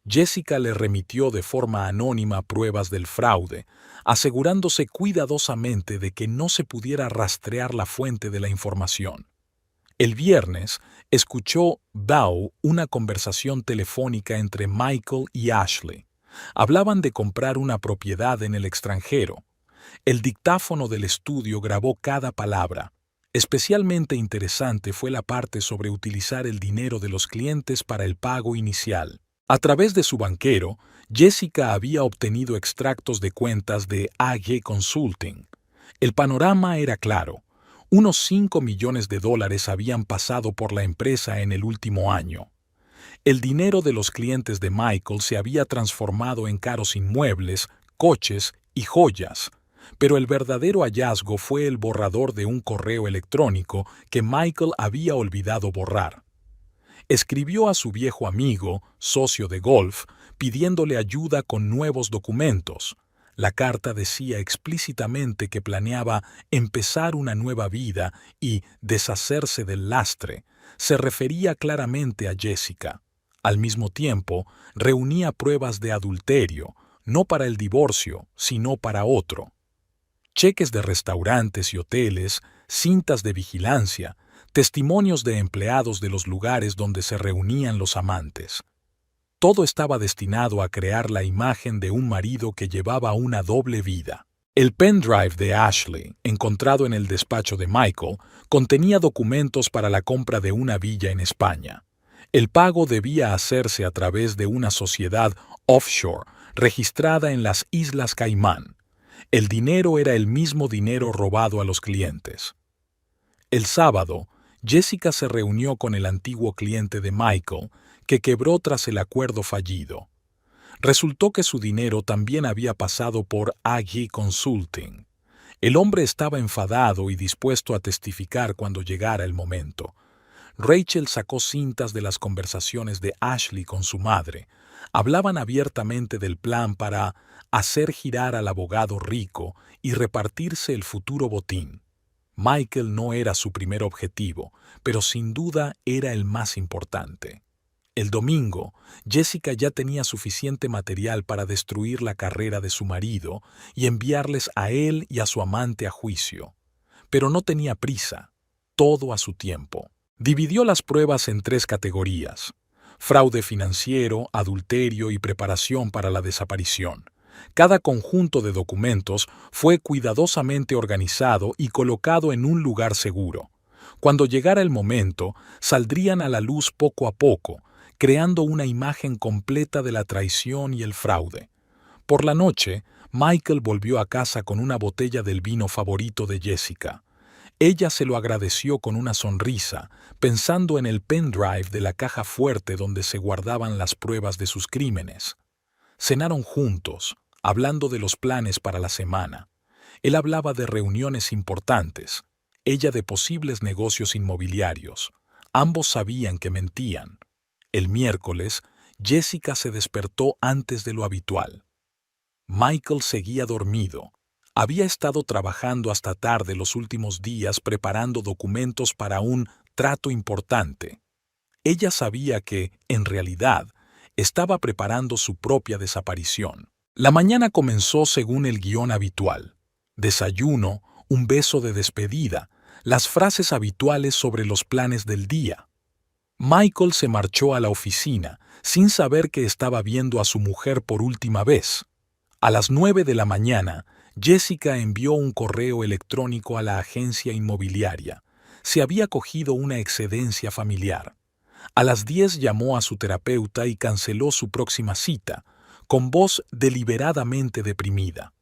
Jessica le remitió de forma anónima pruebas del fraude, asegurándose cuidadosamente de que no se pudiera rastrear la fuente de la información. El viernes, escuchó Bao una conversación telefónica entre Michael y Ashley. Hablaban de comprar una propiedad en el extranjero. El dictáfono del estudio grabó cada palabra. Especialmente interesante fue la parte sobre utilizar el dinero de los clientes para el pago inicial. A través de su banquero, Jessica había obtenido extractos de cuentas de AG Consulting. El panorama era claro. Unos $5 millones habían pasado por la empresa en el último año. El dinero de los clientes de Michael se había transformado en caros inmuebles, coches y joyas, pero el verdadero hallazgo fue el borrador de un correo electrónico que Michael había olvidado borrar. Escribió a su viejo amigo, socio de golf, pidiéndole ayuda con nuevos documentos. La carta decía explícitamente que planeaba empezar una nueva vida y deshacerse del lastre. Se refería claramente a Jessica. Al mismo tiempo, reunía pruebas de adulterio, no para el divorcio, sino para otro. Cheques de restaurantes y hoteles, cintas de vigilancia, testimonios de empleados de los lugares donde se reunían los amantes. Todo estaba destinado a crear la imagen de un marido que llevaba una doble vida. El pendrive de Ashley, encontrado en el despacho de Michael, contenía documentos para la compra de una villa en España. El pago debía hacerse a través de una sociedad offshore registrada en las Islas Caimán. El dinero era el mismo dinero robado a los clientes. El sábado, Jessica se reunió con el antiguo cliente de Michael, que quebró tras el acuerdo fallido. Resultó que su dinero también había pasado por AG Consulting. El hombre estaba enfadado y dispuesto a testificar cuando llegara el momento. Rachel sacó cintas de las conversaciones de Ashley con su madre. Hablaban abiertamente del plan para hacer girar al abogado rico y repartirse el futuro botín. Michael no era su primer objetivo, pero sin duda era el más importante. El domingo, Jessica ya tenía suficiente material para destruir la carrera de su marido y enviarles a él y a su amante a juicio. Pero no tenía prisa, todo a su tiempo. Dividió las pruebas en 3 categorías: fraude financiero, adulterio y preparación para la desaparición. Cada conjunto de documentos fue cuidadosamente organizado y colocado en un lugar seguro. Cuando llegara el momento, saldrían a la luz poco a poco, creando una imagen completa de la traición y el fraude. Por la noche, Michael volvió a casa con una botella del vino favorito de Jessica. Ella se lo agradeció con una sonrisa, pensando en el pendrive de la caja fuerte donde se guardaban las pruebas de sus crímenes. Cenaron juntos, hablando de los planes para la semana. Él hablaba de reuniones importantes, ella de posibles negocios inmobiliarios. Ambos sabían que mentían. El miércoles, Jessica se despertó antes de lo habitual. Michael seguía dormido. Había estado trabajando hasta tarde los últimos días preparando documentos para un trato importante. Ella sabía que, en realidad, estaba preparando su propia desaparición. La mañana comenzó según el guión habitual. Desayuno, un beso de despedida, las frases habituales sobre los planes del día. Michael se marchó a la oficina, sin saber que estaba viendo a su mujer por última vez. A las 9 de la mañana, Jessica envió un correo electrónico a la agencia inmobiliaria. Se había cogido una excedencia familiar. A las 10 llamó a su terapeuta y canceló su próxima cita, con voz deliberadamente deprimida.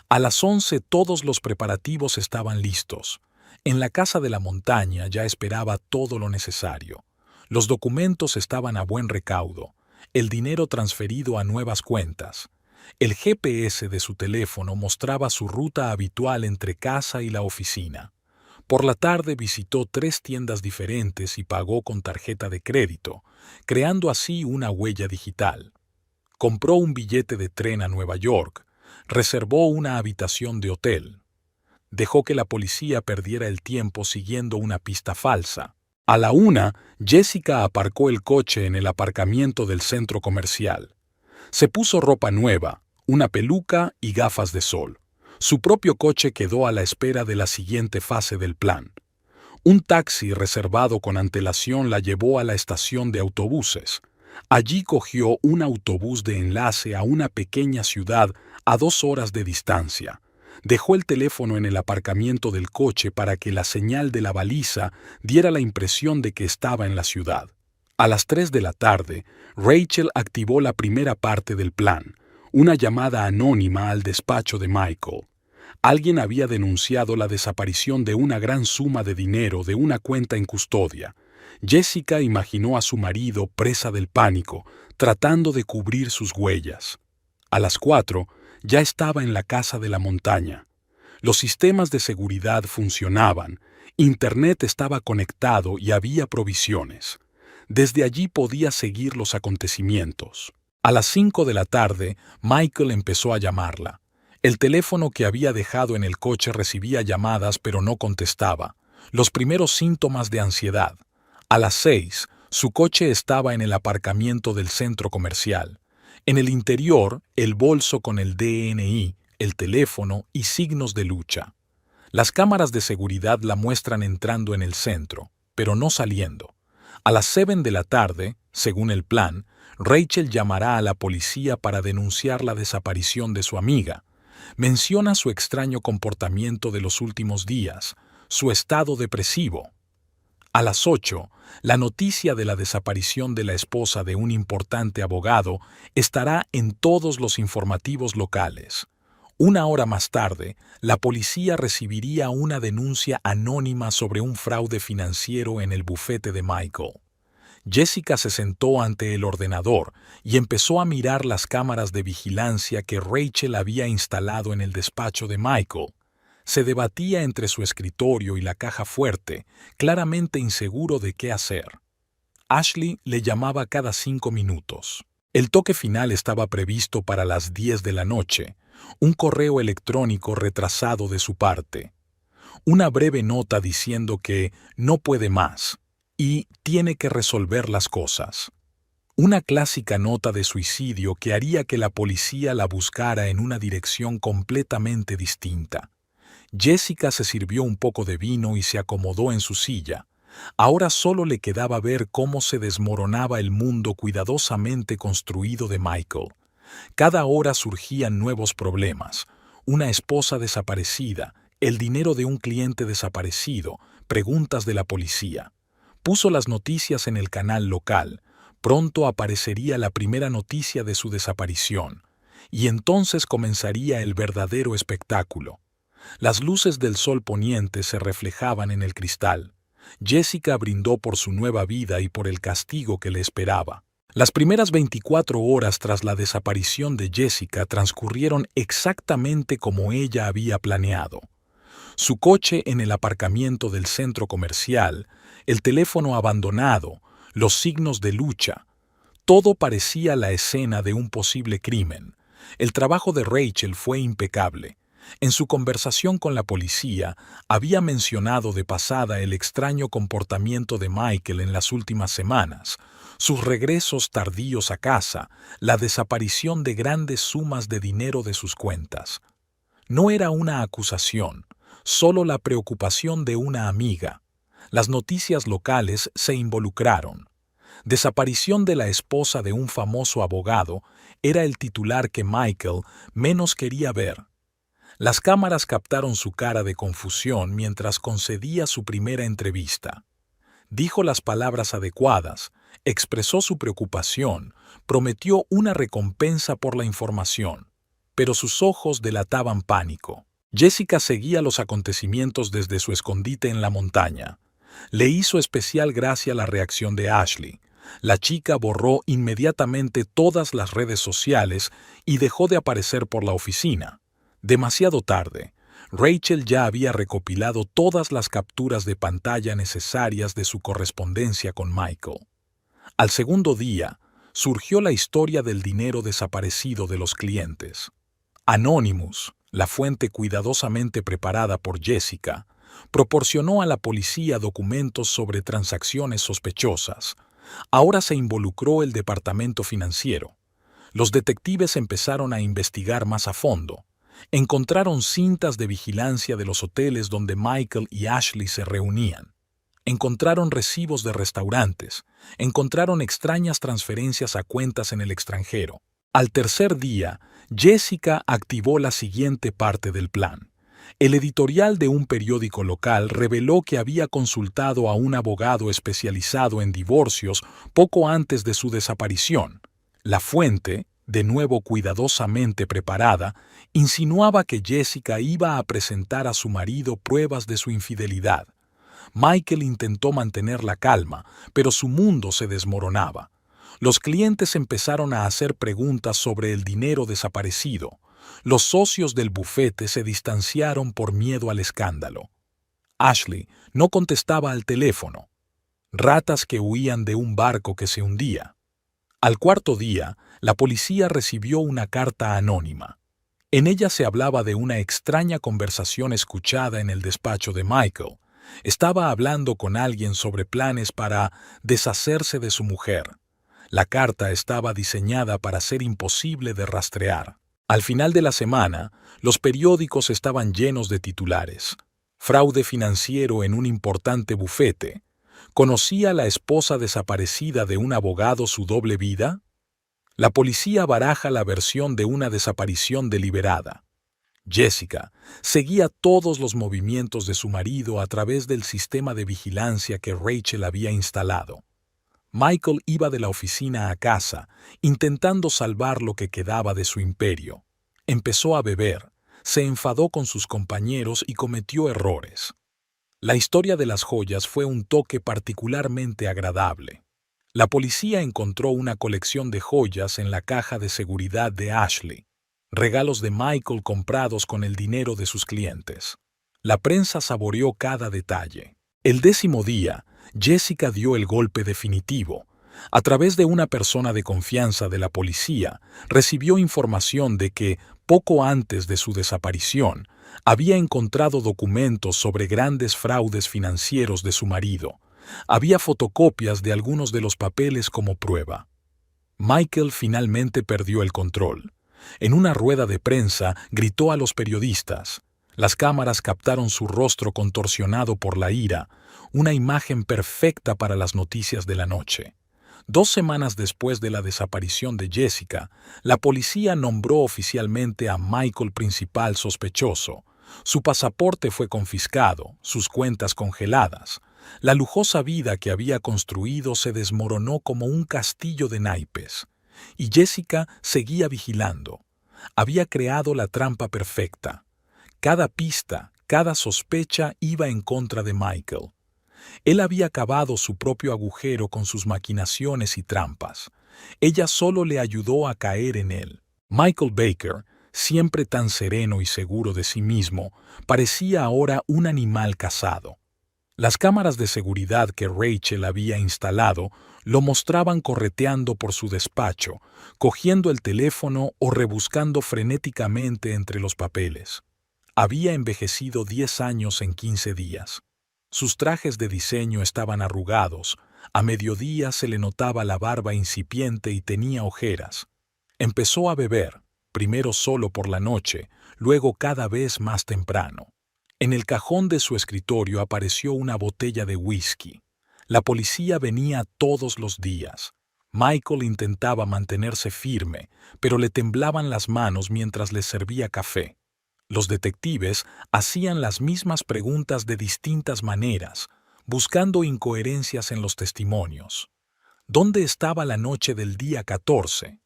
A las 11 todos los preparativos estaban listos. En la casa de la montaña ya esperaba todo lo necesario. Los documentos estaban a buen recaudo, el dinero transferido a nuevas cuentas. El GPS de su teléfono mostraba su ruta habitual entre casa y la oficina. Por la tarde visitó 3 tiendas diferentes y pagó con tarjeta de crédito, creando así una huella digital. Compró un billete de tren a Nueva York, reservó una habitación de hotel. Dejó que la policía perdiera el tiempo siguiendo una pista falsa. A la 1, Jessica aparcó el coche en el aparcamiento del centro comercial. Se puso ropa nueva, una peluca y gafas de sol. Su propio coche quedó a la espera de la siguiente fase del plan. Un taxi reservado con antelación la llevó a la estación de autobuses. Allí cogió un autobús de enlace a una pequeña ciudad a 2 horas de distancia. Dejó el teléfono en el aparcamiento del coche para que la señal de la baliza diera la impresión de que estaba en la ciudad. A las 3 de la tarde, Rachel activó la primera parte del plan, una llamada anónima al despacho de Michael. Alguien había denunciado la desaparición de una gran suma de dinero de una cuenta en custodia. Jessica imaginó a su marido presa del pánico, tratando de cubrir sus huellas. A las 4, ya estaba en la casa de la montaña. Los sistemas de seguridad funcionaban, Internet estaba conectado y había provisiones. Desde allí podía seguir los acontecimientos. A las 5 de la tarde, Michael empezó a llamarla. El teléfono que había dejado en el coche recibía llamadas pero no contestaba. Los primeros síntomas de ansiedad. A las 6, su coche estaba en el aparcamiento del centro comercial. En el interior, el bolso con el DNI, el teléfono y signos de lucha. Las cámaras de seguridad la muestran entrando en el centro, pero no saliendo. A las 7 de la tarde, según el plan, Rachel llamará a la policía para denunciar la desaparición de su amiga. Menciona su extraño comportamiento de los últimos días, su estado depresivo. A las 8, la noticia de la desaparición de la esposa de un importante abogado estará en todos los informativos locales. 1 hora más tarde, la policía recibiría una denuncia anónima sobre un fraude financiero en el bufete de Michael. Jessica se sentó ante el ordenador y empezó a mirar las cámaras de vigilancia que Rachel había instalado en el despacho de Michael. Se debatía entre su escritorio y la caja fuerte, claramente inseguro de qué hacer. Ashley le llamaba cada 5 minutos. El toque final estaba previsto para las 10 de la noche, un correo electrónico retrasado de su parte. Una breve nota diciendo que no puede más y tiene que resolver las cosas. Una clásica nota de suicidio que haría que la policía la buscara en una dirección completamente distinta. Jessica se sirvió un poco de vino y se acomodó en su silla. Ahora solo le quedaba ver cómo se desmoronaba el mundo cuidadosamente construido de Michael. Cada hora surgían nuevos problemas. Una esposa desaparecida, el dinero de un cliente desaparecido, preguntas de la policía. Puso las noticias en el canal local. Pronto aparecería la primera noticia de su desaparición. Y entonces comenzaría el verdadero espectáculo. Las luces del sol poniente se reflejaban en el cristal. Jessica brindó por su nueva vida y por el castigo que le esperaba. Las primeras 24 horas tras la desaparición de Jessica transcurrieron exactamente como ella había planeado. Su coche en el aparcamiento del centro comercial, el teléfono abandonado, los signos de lucha. Todo parecía la escena de un posible crimen. El trabajo de Rachel fue impecable. En su conversación con la policía, había mencionado de pasada el extraño comportamiento de Michael en las últimas semanas, sus regresos tardíos a casa, la desaparición de grandes sumas de dinero de sus cuentas. No era una acusación, solo la preocupación de una amiga. Las noticias locales se involucraron. Desaparición de la esposa de un famoso abogado era el titular que Michael menos quería ver. Las cámaras captaron su cara de confusión mientras concedía su primera entrevista. Dijo las palabras adecuadas, expresó su preocupación, prometió una recompensa por la información, pero sus ojos delataban pánico. Jessica seguía los acontecimientos desde su escondite en la montaña. Le hizo especial gracia la reacción de Ashley. La chica borró inmediatamente todas las redes sociales y dejó de aparecer por la oficina. Demasiado tarde, Rachel ya había recopilado todas las capturas de pantalla necesarias de su correspondencia con Michael. Al segundo día, surgió la historia del dinero desaparecido de los clientes. Anonymous, la fuente cuidadosamente preparada por Jessica, proporcionó a la policía documentos sobre transacciones sospechosas. Ahora se involucró el departamento financiero. Los detectives empezaron a investigar más a fondo. Encontraron cintas de vigilancia de los hoteles donde Michael y Ashley se reunían. Encontraron recibos de restaurantes. Encontraron extrañas transferencias a cuentas en el extranjero. Al tercer día, Jessica activó la siguiente parte del plan. El editorial de un periódico local reveló que había consultado a un abogado especializado en divorcios poco antes de su desaparición. La fuente, de nuevo cuidadosamente preparada, insinuaba que Jessica iba a presentar a su marido pruebas de su infidelidad. Michael intentó mantener la calma, pero su mundo se desmoronaba. Los clientes empezaron a hacer preguntas sobre el dinero desaparecido. Los socios del bufete se distanciaron por miedo al escándalo. Ashley no contestaba al teléfono. Ratas que huían de un barco que se hundía. Al cuarto día, la policía recibió una carta anónima. En ella se hablaba de una extraña conversación escuchada en el despacho de Michael. Estaba hablando con alguien sobre planes para deshacerse de su mujer. La carta estaba diseñada para ser imposible de rastrear. Al final de la semana, los periódicos estaban llenos de titulares. Fraude financiero en un importante bufete. ¿Conocía la esposa desaparecida de un abogado su doble vida? La policía baraja la versión de una desaparición deliberada. Jessica seguía todos los movimientos de su marido a través del sistema de vigilancia que Rachel había instalado. Michael iba de la oficina a casa, intentando salvar lo que quedaba de su imperio. Empezó a beber, se enfadó con sus compañeros y cometió errores. La historia de las joyas fue un toque particularmente agradable. La policía encontró una colección de joyas en la caja de seguridad de Ashley, regalos de Michael comprados con el dinero de sus clientes. La prensa saboreó cada detalle. El 10º día, Jessica dio el golpe definitivo. A través de una persona de confianza de la policía, recibió información de que, poco antes de su desaparición, había encontrado documentos sobre grandes fraudes financieros de su marido. Había fotocopias de algunos de los papeles como prueba. Michael finalmente perdió el control. En una rueda de prensa gritó a los periodistas. Las cámaras captaron su rostro contorsionado por la ira, una imagen perfecta para las noticias de la noche. 2 semanas después de la desaparición de Jessica, la policía nombró oficialmente a Michael principal sospechoso. Su pasaporte fue confiscado, sus cuentas congeladas. La lujosa vida que había construido se desmoronó como un castillo de naipes. Y Jessica seguía vigilando. Había creado la trampa perfecta. Cada pista, cada sospecha iba en contra de Michael. Él había cavado su propio agujero con sus maquinaciones y trampas. Ella solo le ayudó a caer en él. Michael Baker, siempre tan sereno y seguro de sí mismo, parecía ahora un animal cazado. Las cámaras de seguridad que Rachel había instalado lo mostraban correteando por su despacho, cogiendo el teléfono o rebuscando frenéticamente entre los papeles. Había envejecido 10 años en 15 días. Sus trajes de diseño estaban arrugados, a mediodía se le notaba la barba incipiente y tenía ojeras. Empezó a beber, primero solo por la noche, luego cada vez más temprano. En el cajón de su escritorio apareció una botella de whisky. La policía venía todos los días. Michael intentaba mantenerse firme, pero le temblaban las manos mientras le servía café. Los detectives hacían las mismas preguntas de distintas maneras, buscando incoherencias en los testimonios. ¿Dónde estaba la noche del día 14?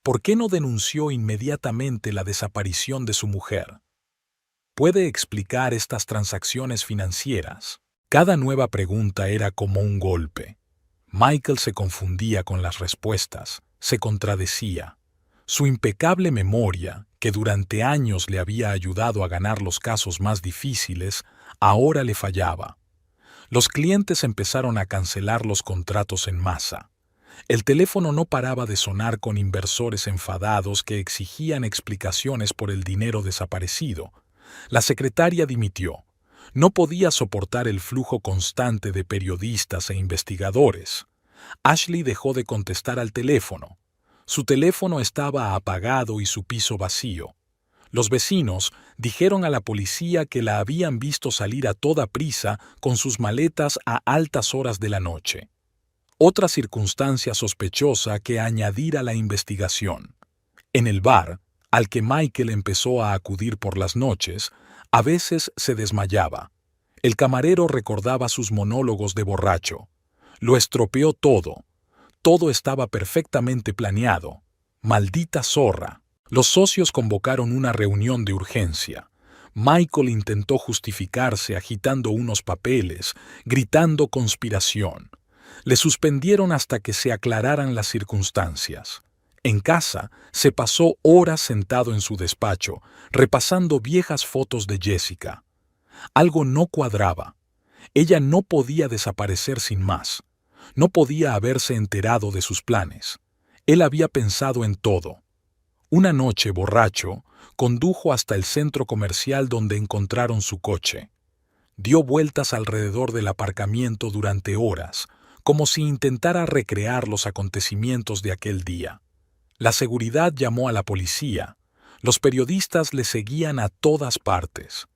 ¿Por qué no denunció inmediatamente la desaparición de su mujer? ¿Puede explicar estas transacciones financieras? Cada nueva pregunta era como un golpe. Michael se confundía con las respuestas, se contradecía. Su impecable memoria, que durante años le había ayudado a ganar los casos más difíciles, ahora le fallaba. Los clientes empezaron a cancelar los contratos en masa. El teléfono no paraba de sonar con inversores enfadados que exigían explicaciones por el dinero desaparecido. La secretaria dimitió. No podía soportar el flujo constante de periodistas e investigadores. Ashley dejó de contestar al teléfono. Su teléfono estaba apagado y su piso vacío. Los vecinos dijeron a la policía que la habían visto salir a toda prisa con sus maletas a altas horas de la noche. Otra circunstancia sospechosa que añadir a la investigación. En el bar, al que Michael empezó a acudir por las noches, a veces se desmayaba. El camarero recordaba sus monólogos de borracho. Lo estropeó todo. Todo estaba perfectamente planeado. Maldita zorra. Los socios convocaron una reunión de urgencia. Michael intentó justificarse agitando unos papeles, gritando conspiración. Le suspendieron hasta que se aclararan las circunstancias. En casa, se pasó horas sentado en su despacho, repasando viejas fotos de Jessica. Algo no cuadraba. Ella no podía desaparecer sin más. No podía haberse enterado de sus planes. Él había pensado en todo. Una noche, borracho, condujo hasta el centro comercial donde encontraron su coche. Dio vueltas alrededor del aparcamiento durante horas, como si intentara recrear los acontecimientos de aquel día. La seguridad llamó a la policía. Los periodistas le seguían a todas partes.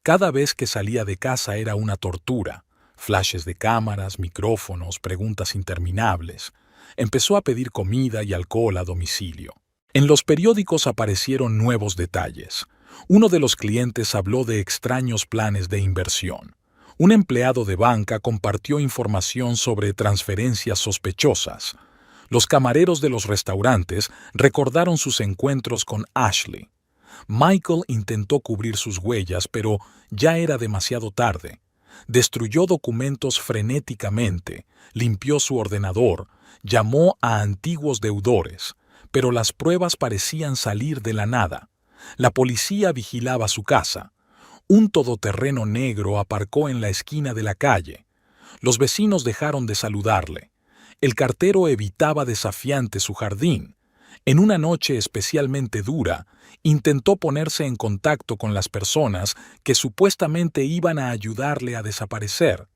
Cada vez que salía de casa era una tortura. Flashes de cámaras, micrófonos, preguntas interminables. Empezó a pedir comida y alcohol a domicilio. En los periódicos aparecieron nuevos detalles. Uno de los clientes habló de extraños planes de inversión. Un empleado de banca compartió información sobre transferencias sospechosas. Los camareros de los restaurantes recordaron sus encuentros con Ashley. Michael intentó cubrir sus huellas, pero ya era demasiado tarde. Destruyó documentos frenéticamente, limpió su ordenador, llamó a antiguos deudores, pero las pruebas parecían salir de la nada. La policía vigilaba su casa. Un todoterreno negro aparcó en la esquina de la calle. Los vecinos dejaron de saludarle. El cartero evitaba desafiante su jardín. En una noche especialmente dura, intentó ponerse en contacto con las personas que supuestamente iban a ayudarle a desaparecer.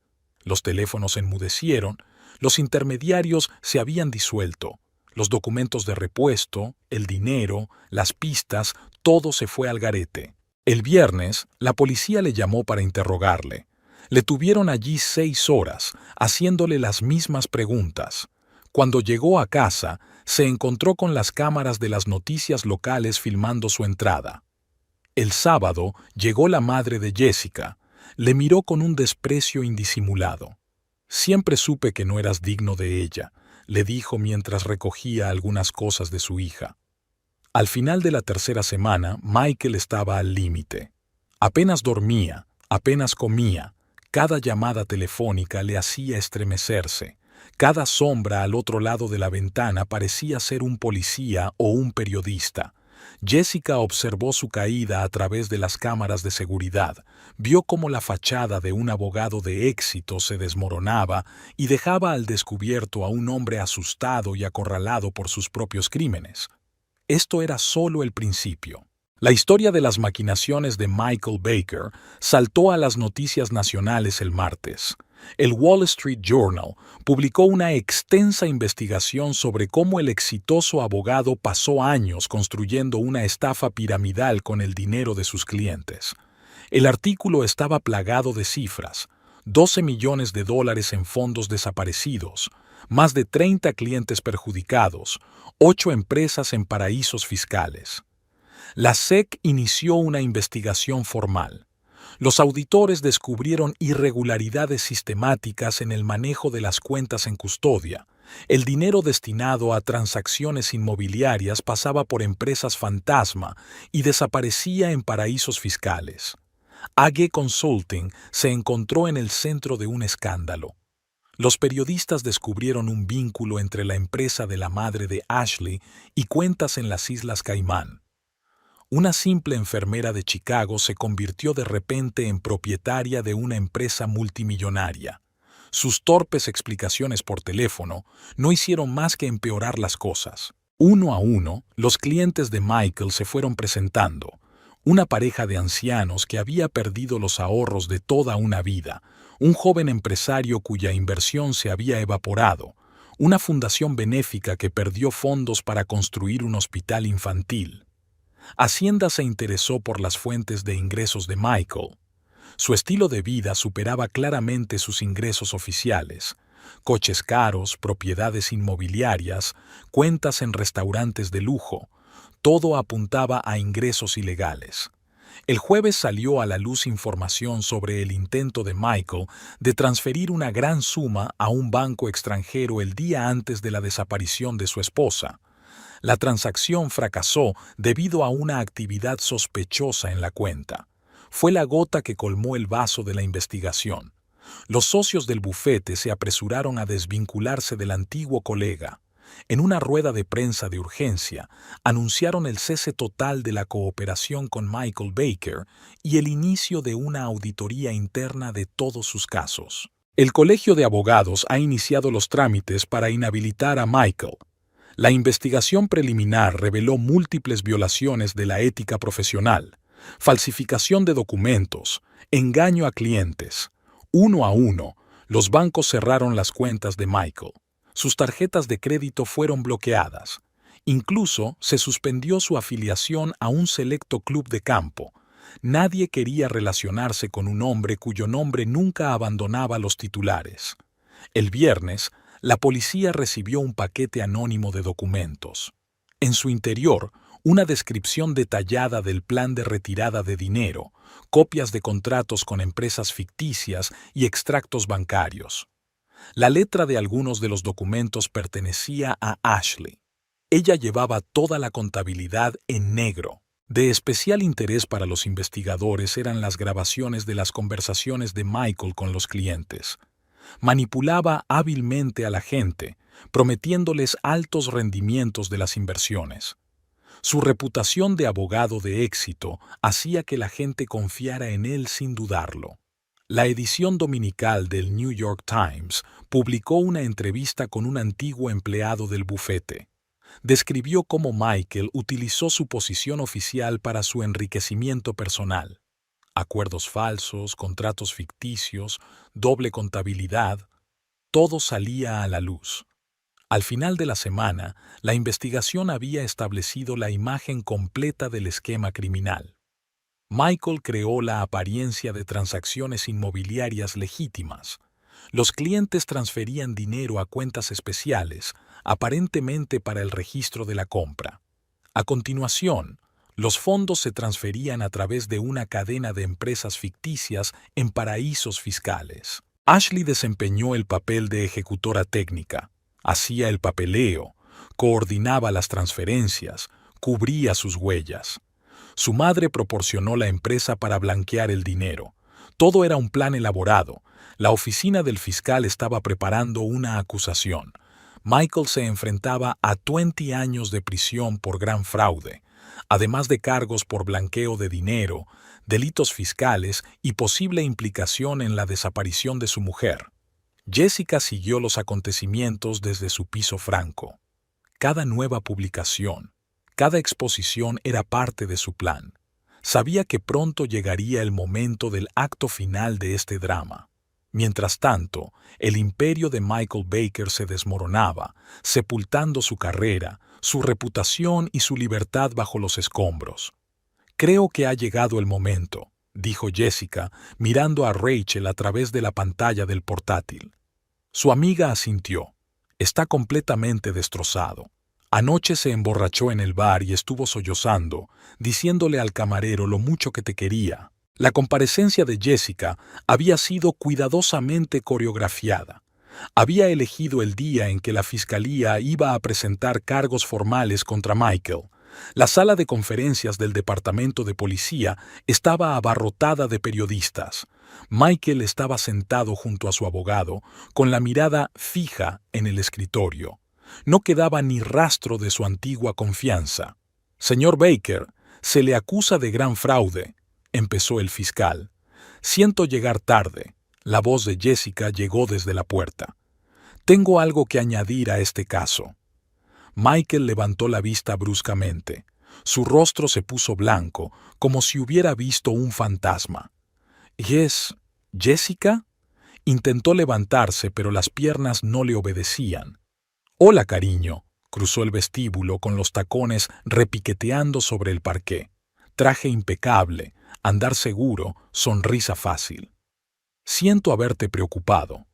Los teléfonos enmudecieron, los intermediarios se habían disuelto. Los documentos de repuesto, el dinero, las pistas, todo se fue al garete. El viernes, la policía le llamó para interrogarle. Le tuvieron allí 6 horas, haciéndole las mismas preguntas. Cuando llegó a casa, se encontró con las cámaras de las noticias locales filmando su entrada. El sábado llegó la madre de Jessica. Le miró con un desprecio indisimulado. «Siempre supe que no eras digno de ella», le dijo mientras recogía algunas cosas de su hija. Al final de la tercera semana, Michael estaba al límite. Apenas dormía, apenas comía. Cada llamada telefónica le hacía estremecerse. Cada sombra al otro lado de la ventana parecía ser un policía o un periodista. Jessica observó su caída a través de las cámaras de seguridad, vio cómo la fachada de un abogado de éxito se desmoronaba y dejaba al descubierto a un hombre asustado y acorralado por sus propios crímenes. Esto era solo el principio. La historia de las maquinaciones de Michael Baker saltó a las noticias nacionales el martes. El Wall Street Journal publicó una extensa investigación sobre cómo el exitoso abogado pasó años construyendo una estafa piramidal con el dinero de sus clientes. El artículo estaba plagado de cifras: $12 millones en fondos desaparecidos, más de 30 clientes perjudicados, 8 empresas en paraísos fiscales. La SEC inició una investigación formal. Los auditores descubrieron irregularidades sistemáticas en el manejo de las cuentas en custodia. El dinero destinado a transacciones inmobiliarias pasaba por empresas fantasma y desaparecía en paraísos fiscales. AG Consulting se encontró en el centro de un escándalo. Los periodistas descubrieron un vínculo entre la empresa de la madre de Ashley y cuentas en las Islas Caimán. Una simple enfermera de Chicago se convirtió de repente en propietaria de una empresa multimillonaria. Sus torpes explicaciones por teléfono no hicieron más que empeorar las cosas. Uno a uno, los clientes de Michael se fueron presentando. Una pareja de ancianos que había perdido los ahorros de toda una vida, un joven empresario cuya inversión se había evaporado, una fundación benéfica que perdió fondos para construir un hospital infantil. Hacienda se interesó por las fuentes de ingresos de Michael. Su estilo de vida superaba claramente sus ingresos oficiales. Coches caros, propiedades inmobiliarias, cuentas en restaurantes de lujo, todo apuntaba a ingresos ilegales. El jueves salió a la luz información sobre el intento de Michael de transferir una gran suma a un banco extranjero el día antes de la desaparición de su esposa. La transacción fracasó debido a una actividad sospechosa en la cuenta. Fue la gota que colmó el vaso de la investigación. Los socios del bufete se apresuraron a desvincularse del antiguo colega. En una rueda de prensa de urgencia, anunciaron el cese total de la cooperación con Michael Baker y el inicio de una auditoría interna de todos sus casos. El Colegio de Abogados ha iniciado los trámites para inhabilitar a Michael. La investigación preliminar reveló múltiples violaciones de la ética profesional, falsificación de documentos, engaño a clientes. Uno a uno, los bancos cerraron las cuentas de Michael. Sus tarjetas de crédito fueron bloqueadas. Incluso se suspendió su afiliación a un selecto club de campo. Nadie quería relacionarse con un hombre cuyo nombre nunca abandonaba los titulares. El viernes, la policía recibió un paquete anónimo de documentos. En su interior, una descripción detallada del plan de retirada de dinero, copias de contratos con empresas ficticias y extractos bancarios. La letra de algunos de los documentos pertenecía a Ashley. Ella llevaba toda la contabilidad en negro. De especial interés para los investigadores eran las grabaciones de las conversaciones de Michael con los clientes. Manipulaba hábilmente a la gente, prometiéndoles altos rendimientos de las inversiones. Su reputación de abogado de éxito hacía que la gente confiara en él sin dudarlo. La edición dominical del New York Times publicó una entrevista con un antiguo empleado del bufete. Describió cómo Michael utilizó su posición oficial para su enriquecimiento personal. Acuerdos falsos, contratos ficticios, doble contabilidad, todo salía a la luz. Al final de la semana, la investigación había establecido la imagen completa del esquema criminal. Michael creó la apariencia de transacciones inmobiliarias legítimas. Los clientes transferían dinero a cuentas especiales, aparentemente para el registro de la compra. A continuación, los fondos se transferían a través de una cadena de empresas ficticias en paraísos fiscales. Ashley desempeñó el papel de ejecutora técnica, hacía el papeleo, coordinaba las transferencias, cubría sus huellas. Su madre proporcionó la empresa para blanquear el dinero. Todo era un plan elaborado. La oficina del fiscal estaba preparando una acusación. Michael se enfrentaba a 20 años de prisión por gran fraude, además de cargos por blanqueo de dinero, delitos fiscales y posible implicación en la desaparición de su mujer. Jessica siguió los acontecimientos desde su piso franco. Cada nueva publicación, cada exposición era parte de su plan. Sabía que pronto llegaría el momento del acto final de este drama. Mientras tanto, el imperio de Michael Baker se desmoronaba, sepultando su carrera, su reputación y su libertad bajo los escombros. «Creo que ha llegado el momento», dijo Jessica, mirando a Rachel a través de la pantalla del portátil. Su amiga asintió. «Está completamente destrozado. Anoche se emborrachó en el bar y estuvo sollozando, diciéndole al camarero lo mucho que te quería. La comparecencia de Jessica había sido cuidadosamente coreografiada. Había elegido el día en que la fiscalía iba a presentar cargos formales contra Michael. La sala de conferencias del departamento de policía estaba abarrotada de periodistas. Michael estaba sentado junto a su abogado, con la mirada fija en el escritorio. No quedaba ni rastro de su antigua confianza. «Señor Baker, se le acusa de gran fraude», empezó el fiscal. «Siento llegar tarde». La voz de Jessica llegó desde la puerta. «Tengo algo que añadir a este caso». Michael levantó la vista bruscamente. Su rostro se puso blanco, como si hubiera visto un fantasma. «¿Y es Jessica?» Intentó levantarse, pero las piernas no le obedecían. «Hola, cariño», cruzó el vestíbulo con los tacones repiqueteando sobre el parqué. Traje impecable, andar seguro, sonrisa fácil. «Siento haberte preocupado.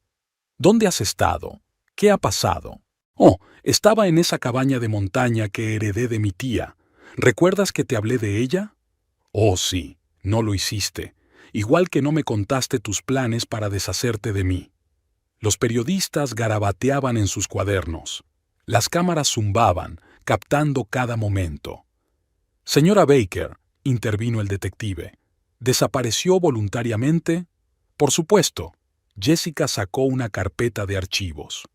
¿Dónde has estado? ¿Qué ha pasado?» «Oh, estaba en esa cabaña de montaña que heredé de mi tía. ¿Recuerdas que te hablé de ella?» «Oh, sí, no lo hiciste. Igual que no me contaste tus planes para deshacerte de mí». Los periodistas garabateaban en sus cuadernos. Las cámaras zumbaban, captando cada momento. «Señora Baker», intervino el detective, «¿desapareció voluntariamente?» «Por supuesto». Jessica sacó una carpeta de archivos.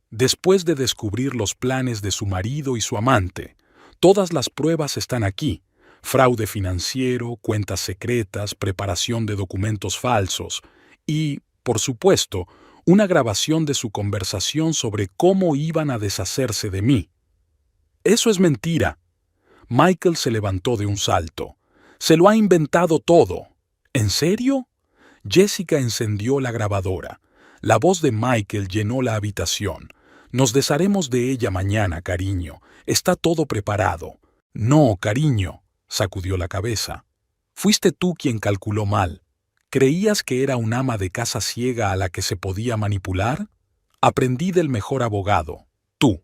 «Después de descubrir los planes de su marido y su amante, todas las pruebas están aquí. Fraude financiero, cuentas secretas, preparación de documentos falsos y, por supuesto, una grabación de su conversación sobre cómo iban a deshacerse de mí». «Eso es mentira». Michael se levantó de un salto. «Se lo ha inventado todo». «¿En serio?» Jessica encendió la grabadora. La voz de Michael llenó la habitación. «Nos desharemos de ella mañana, cariño. Está todo preparado». «No, cariño», sacudió la cabeza. «Fuiste tú quien calculó mal. ¿Creías que era un ama de casa ciega a la que se podía manipular? Aprendí del mejor abogado, tú».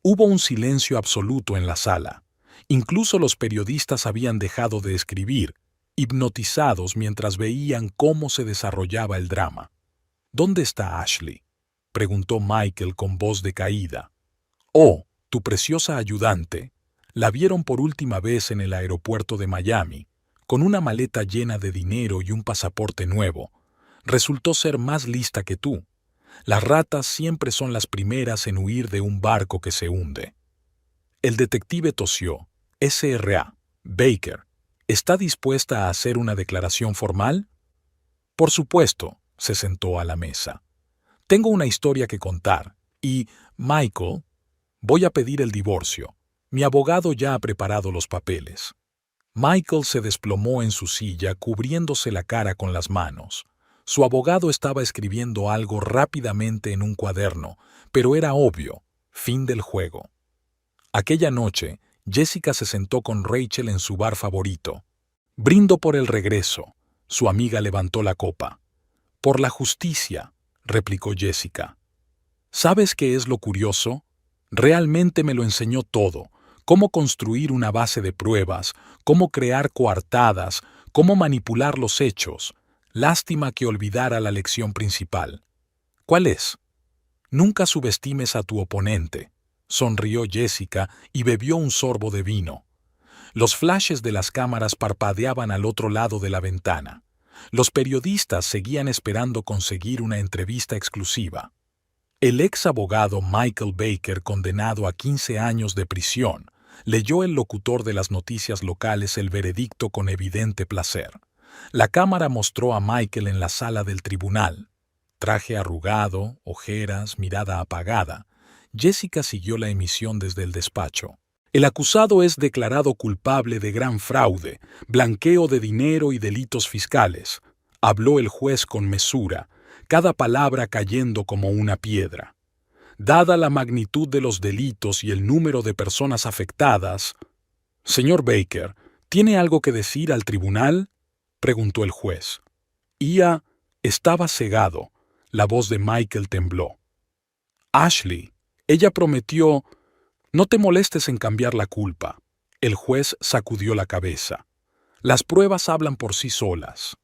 Hubo un silencio absoluto en la sala. Incluso los periodistas habían dejado de escribir, hipnotizados mientras veían cómo se desarrollaba el drama. «¿Dónde está Ashley?», preguntó Michael con voz decaída. «Oh, tu preciosa ayudante. La vieron por última vez en el aeropuerto de Miami, con una maleta llena de dinero y un pasaporte nuevo. Resultó ser más lista que tú. Las ratas siempre son las primeras en huir de un barco que se hunde». El detective tosió. «S.R.A. Baker, ¿está dispuesta a hacer una declaración formal?» «Por supuesto», se sentó a la mesa. «Tengo una historia que contar y, Michael, voy a pedir el divorcio. Mi abogado ya ha preparado los papeles». Michael se desplomó en su silla, cubriéndose la cara con las manos. Su abogado estaba escribiendo algo rápidamente en un cuaderno, pero era obvio, fin del juego. Aquella noche, Jessica se sentó con Rachel en su bar favorito. «Brindo por el regreso». Su amiga levantó la copa. «Por la justicia», replicó Jessica. «¿Sabes qué es lo curioso? Realmente me lo enseñó todo. Cómo construir una base de pruebas, cómo crear coartadas, cómo manipular los hechos. Lástima que olvidara la lección principal». «¿Cuál es?» «Nunca subestimes a tu oponente», sonrió Jessica y bebió un sorbo de vino. Los flashes de las cámaras parpadeaban al otro lado de la ventana. Los periodistas seguían esperando conseguir una entrevista exclusiva. El ex abogado Michael Baker, condenado a 15 años de prisión, leyó el locutor de las noticias locales el veredicto con evidente placer. La cámara mostró a Michael en la sala del tribunal. Traje arrugado, ojeras, mirada apagada. Jessica siguió la emisión desde el despacho. «El acusado es declarado culpable de gran fraude, blanqueo de dinero y delitos fiscales», habló el juez con mesura, cada palabra cayendo como una piedra. «Dada la magnitud de los delitos y el número de personas afectadas...» «Señor Baker, ¿tiene algo que decir al tribunal?», preguntó el juez. Ia estaba cegado. La voz de Michael tembló. «Ashley, ella prometió...» No te molestes en cambiar la culpa. El juez sacudió la cabeza. Las pruebas hablan por sí solas.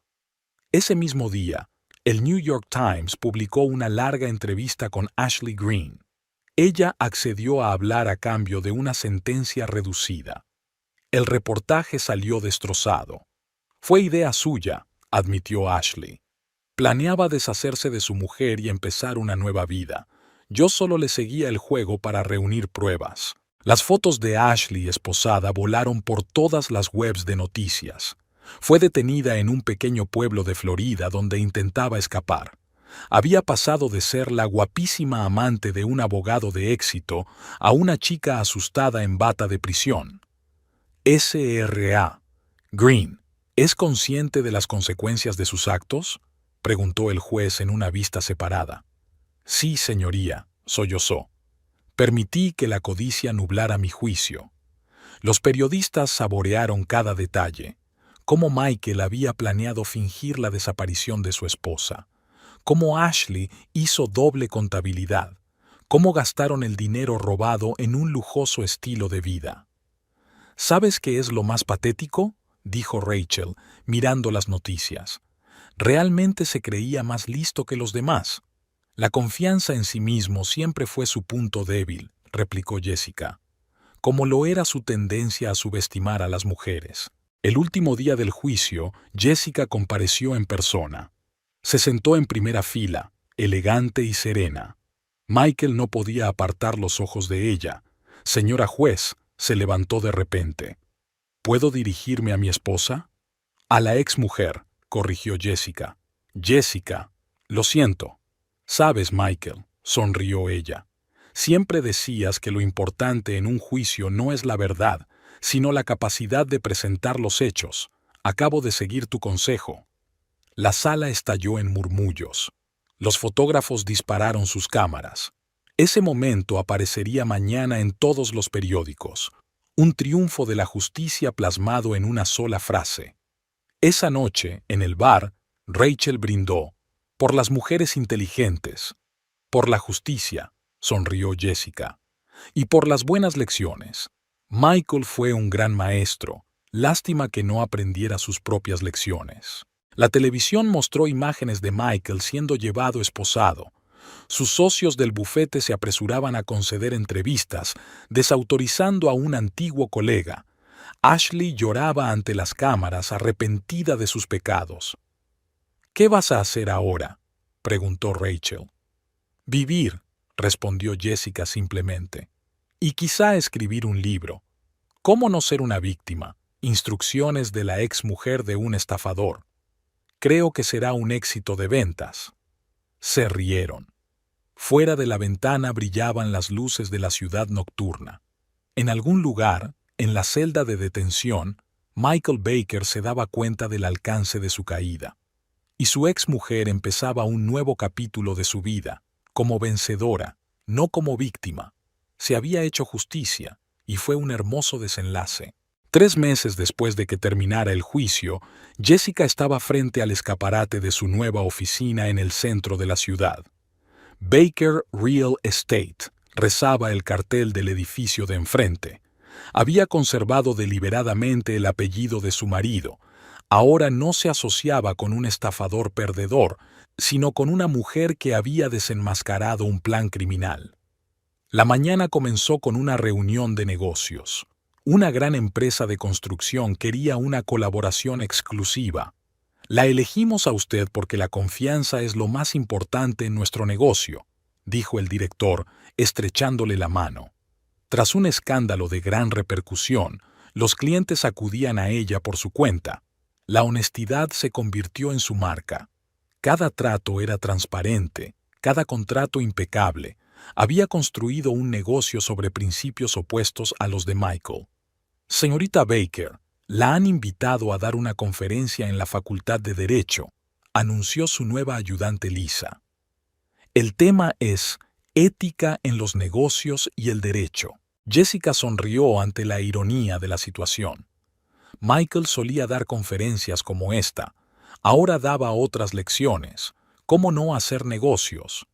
Ese mismo día, el New York Times publicó una larga entrevista con Ashley Greene. Ella accedió a hablar a cambio de una sentencia reducida. El reportaje salió destrozado. Fue idea suya, admitió Ashley. Planeaba deshacerse de su mujer y empezar una nueva vida. Yo solo le seguía el juego para reunir pruebas. Las fotos de Ashley esposada volaron por todas las webs de noticias. Fue detenida en un pequeño pueblo de Florida donde intentaba escapar. Había pasado de ser la guapísima amante de un abogado de éxito a una chica asustada en bata de prisión. S.R.A. Greene, ¿es consciente de las consecuencias de sus actos?, preguntó el juez en una vista separada. Sí, señoría, sollozó. Permití que la codicia nublara mi juicio. Los periodistas saborearon cada detalle. Cómo Michael había planeado fingir la desaparición de su esposa. Cómo Ashley hizo doble contabilidad. Cómo gastaron el dinero robado en un lujoso estilo de vida. ¿Sabes qué es lo más patético?, dijo Rachel, mirando las noticias. Realmente se creía más listo que los demás. La confianza en sí mismo siempre fue su punto débil, replicó Jessica, como lo era su tendencia a subestimar a las mujeres. El último día del juicio, Jessica compareció en persona. Se sentó en primera fila, elegante y serena. Michael no podía apartar los ojos de ella. Señora juez, se levantó de repente. ¿Puedo dirigirme a mi esposa? A la exmujer, corrigió Jessica. Jessica, lo siento. Sabes, Michael, sonrió ella. Siempre decías que lo importante en un juicio no es la verdad, sino la capacidad de presentar los hechos. Acabo de seguir tu consejo. La sala estalló en murmullos. Los fotógrafos dispararon sus cámaras. Ese momento aparecería mañana en todos los periódicos. Un triunfo de la justicia plasmado en una sola frase. Esa noche, en el bar, Rachel brindó. Por las mujeres inteligentes. Por la justicia, sonrió Jessica. Y por las buenas lecciones. Michael fue un gran maestro. Lástima que no aprendiera sus propias lecciones. La televisión mostró imágenes de Michael siendo llevado esposado. Sus socios del bufete se apresuraban a conceder entrevistas, desautorizando a un antiguo colega. Ashley lloraba ante las cámaras, arrepentida de sus pecados. ¿Qué vas a hacer ahora?, preguntó Rachel. Vivir, respondió Jessica simplemente. Y quizá escribir un libro. ¿Cómo no ser una víctima? Instrucciones de la exmujer de un estafador. Creo que será un éxito de ventas. Se rieron. Fuera de la ventana brillaban las luces de la ciudad nocturna. En algún lugar, en la celda de detención, Michael Baker se daba cuenta del alcance de su caída. Y su exmujer empezaba un nuevo capítulo de su vida, como vencedora, no como víctima. Se había hecho justicia, y fue un hermoso desenlace. 3 meses después de que terminara el juicio, Jessica estaba frente al escaparate de su nueva oficina en el centro de la ciudad. Baker Real Estate, rezaba el cartel del edificio de enfrente. Había conservado deliberadamente el apellido de su marido. Ahora no se asociaba con un estafador perdedor, sino con una mujer que había desenmascarado un plan criminal. La mañana comenzó con una reunión de negocios. Una gran empresa de construcción quería una colaboración exclusiva. La elegimos a usted porque la confianza es lo más importante en nuestro negocio, dijo el director, estrechándole la mano. Tras un escándalo de gran repercusión, los clientes acudían a ella por su cuenta. La honestidad se convirtió en su marca. Cada trato era transparente, cada contrato impecable. Había construido un negocio sobre principios opuestos a los de Michael. Señorita Baker, la han invitado a dar una conferencia en la Facultad de Derecho, anunció su nueva ayudante Lisa. El tema es ética en los negocios y el derecho. Jessica sonrió ante la ironía de la situación. Michael solía dar conferencias como esta. Ahora daba otras lecciones. ¿Cómo no hacer negocios?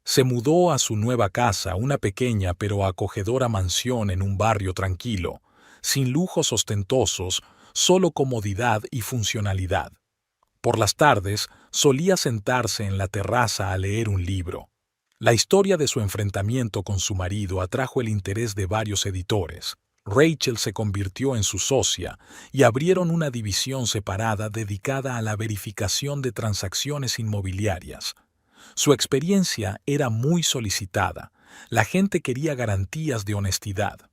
Se mudó a su nueva casa, una pequeña pero acogedora mansión en un barrio tranquilo, sin lujos ostentosos, solo comodidad y funcionalidad. Por las tardes solía sentarse en la terraza a leer un libro. La historia de su enfrentamiento con su marido atrajo el interés de varios editores. Rachel se convirtió en su socia y abrieron una división separada dedicada a la verificación de transacciones inmobiliarias. Su experiencia era muy solicitada. La gente quería garantías de honestidad.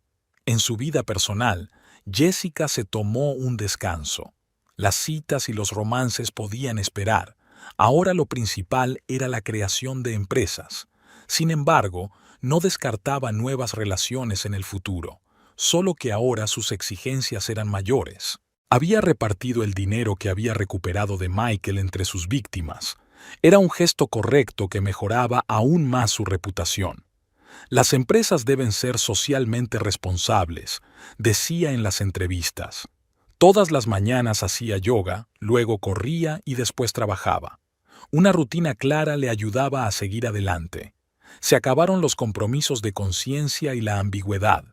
En su vida personal, Jessica se tomó un descanso. Las citas y los romances podían esperar. Ahora lo principal era la creación de empresas. Sin embargo, no descartaba nuevas relaciones en el futuro, solo que ahora sus exigencias eran mayores. Había repartido el dinero que había recuperado de Michael entre sus víctimas. Era un gesto correcto que mejoraba aún más su reputación. Las empresas deben ser socialmente responsables, decía en las entrevistas. Todas las mañanas hacía yoga, luego corría y después trabajaba. Una rutina clara le ayudaba a seguir adelante. Se acabaron los compromisos de conciencia y la ambigüedad.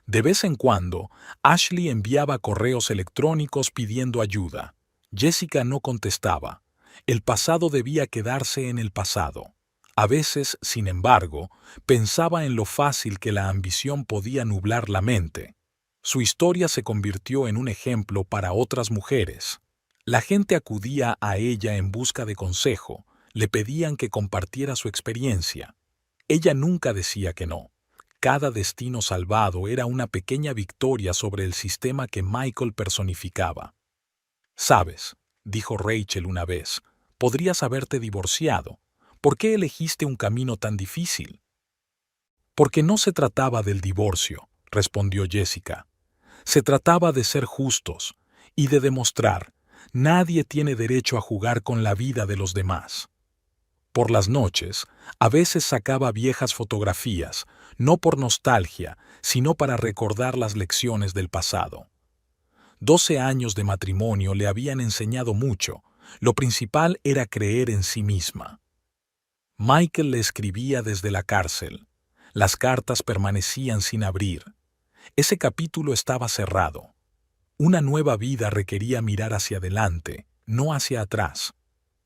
De vez en cuando, Ashley enviaba correos electrónicos pidiendo ayuda. Jessica no contestaba. El pasado debía quedarse en el pasado. A veces, sin embargo, pensaba en lo fácil que la ambición podía nublar la mente. Su historia se convirtió en un ejemplo para otras mujeres. La gente acudía a ella en busca de consejo, le pedían que compartiera su experiencia. Ella nunca decía que no. Cada destino salvado era una pequeña victoria sobre el sistema que Michael personificaba. «Sabes», dijo Rachel una vez, «podrías haberte divorciado. ¿Por qué elegiste un camino tan difícil?» «Porque no se trataba del divorcio», respondió Jessica. «Se trataba de ser justos y de demostrar, nadie tiene derecho a jugar con la vida de los demás». Por las noches, a veces sacaba viejas fotografías, no por nostalgia, sino para recordar las lecciones del pasado. 12 años de matrimonio le habían enseñado mucho. Lo principal era creer en sí misma. Michael le escribía desde la cárcel. Las cartas permanecían sin abrir. Ese capítulo estaba cerrado. Una nueva vida requería mirar hacia adelante, no hacia atrás.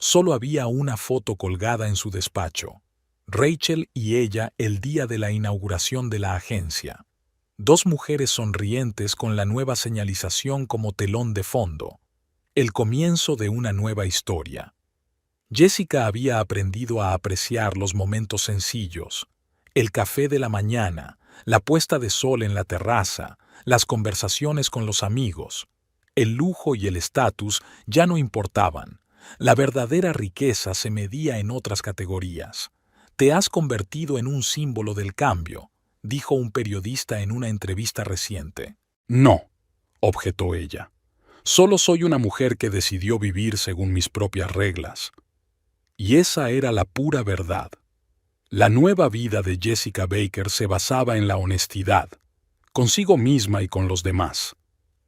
Solo había una foto colgada en su despacho. Rachel y ella el día de la inauguración de la agencia. Dos mujeres sonrientes con la nueva señalización como telón de fondo. El comienzo de una nueva historia. Jessica había aprendido a apreciar los momentos sencillos. El café de la mañana, la puesta de sol en la terraza, las conversaciones con los amigos. El lujo y el estatus ya no importaban. La verdadera riqueza se medía en otras categorías. «Te has convertido en un símbolo del cambio», dijo un periodista en una entrevista reciente. «No», objetó ella. «Solo soy una mujer que decidió vivir según mis propias reglas». Y esa era la pura verdad. La nueva vida de Jessica Baker se basaba en la honestidad, consigo misma y con los demás.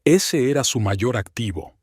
Ese era su mayor activo.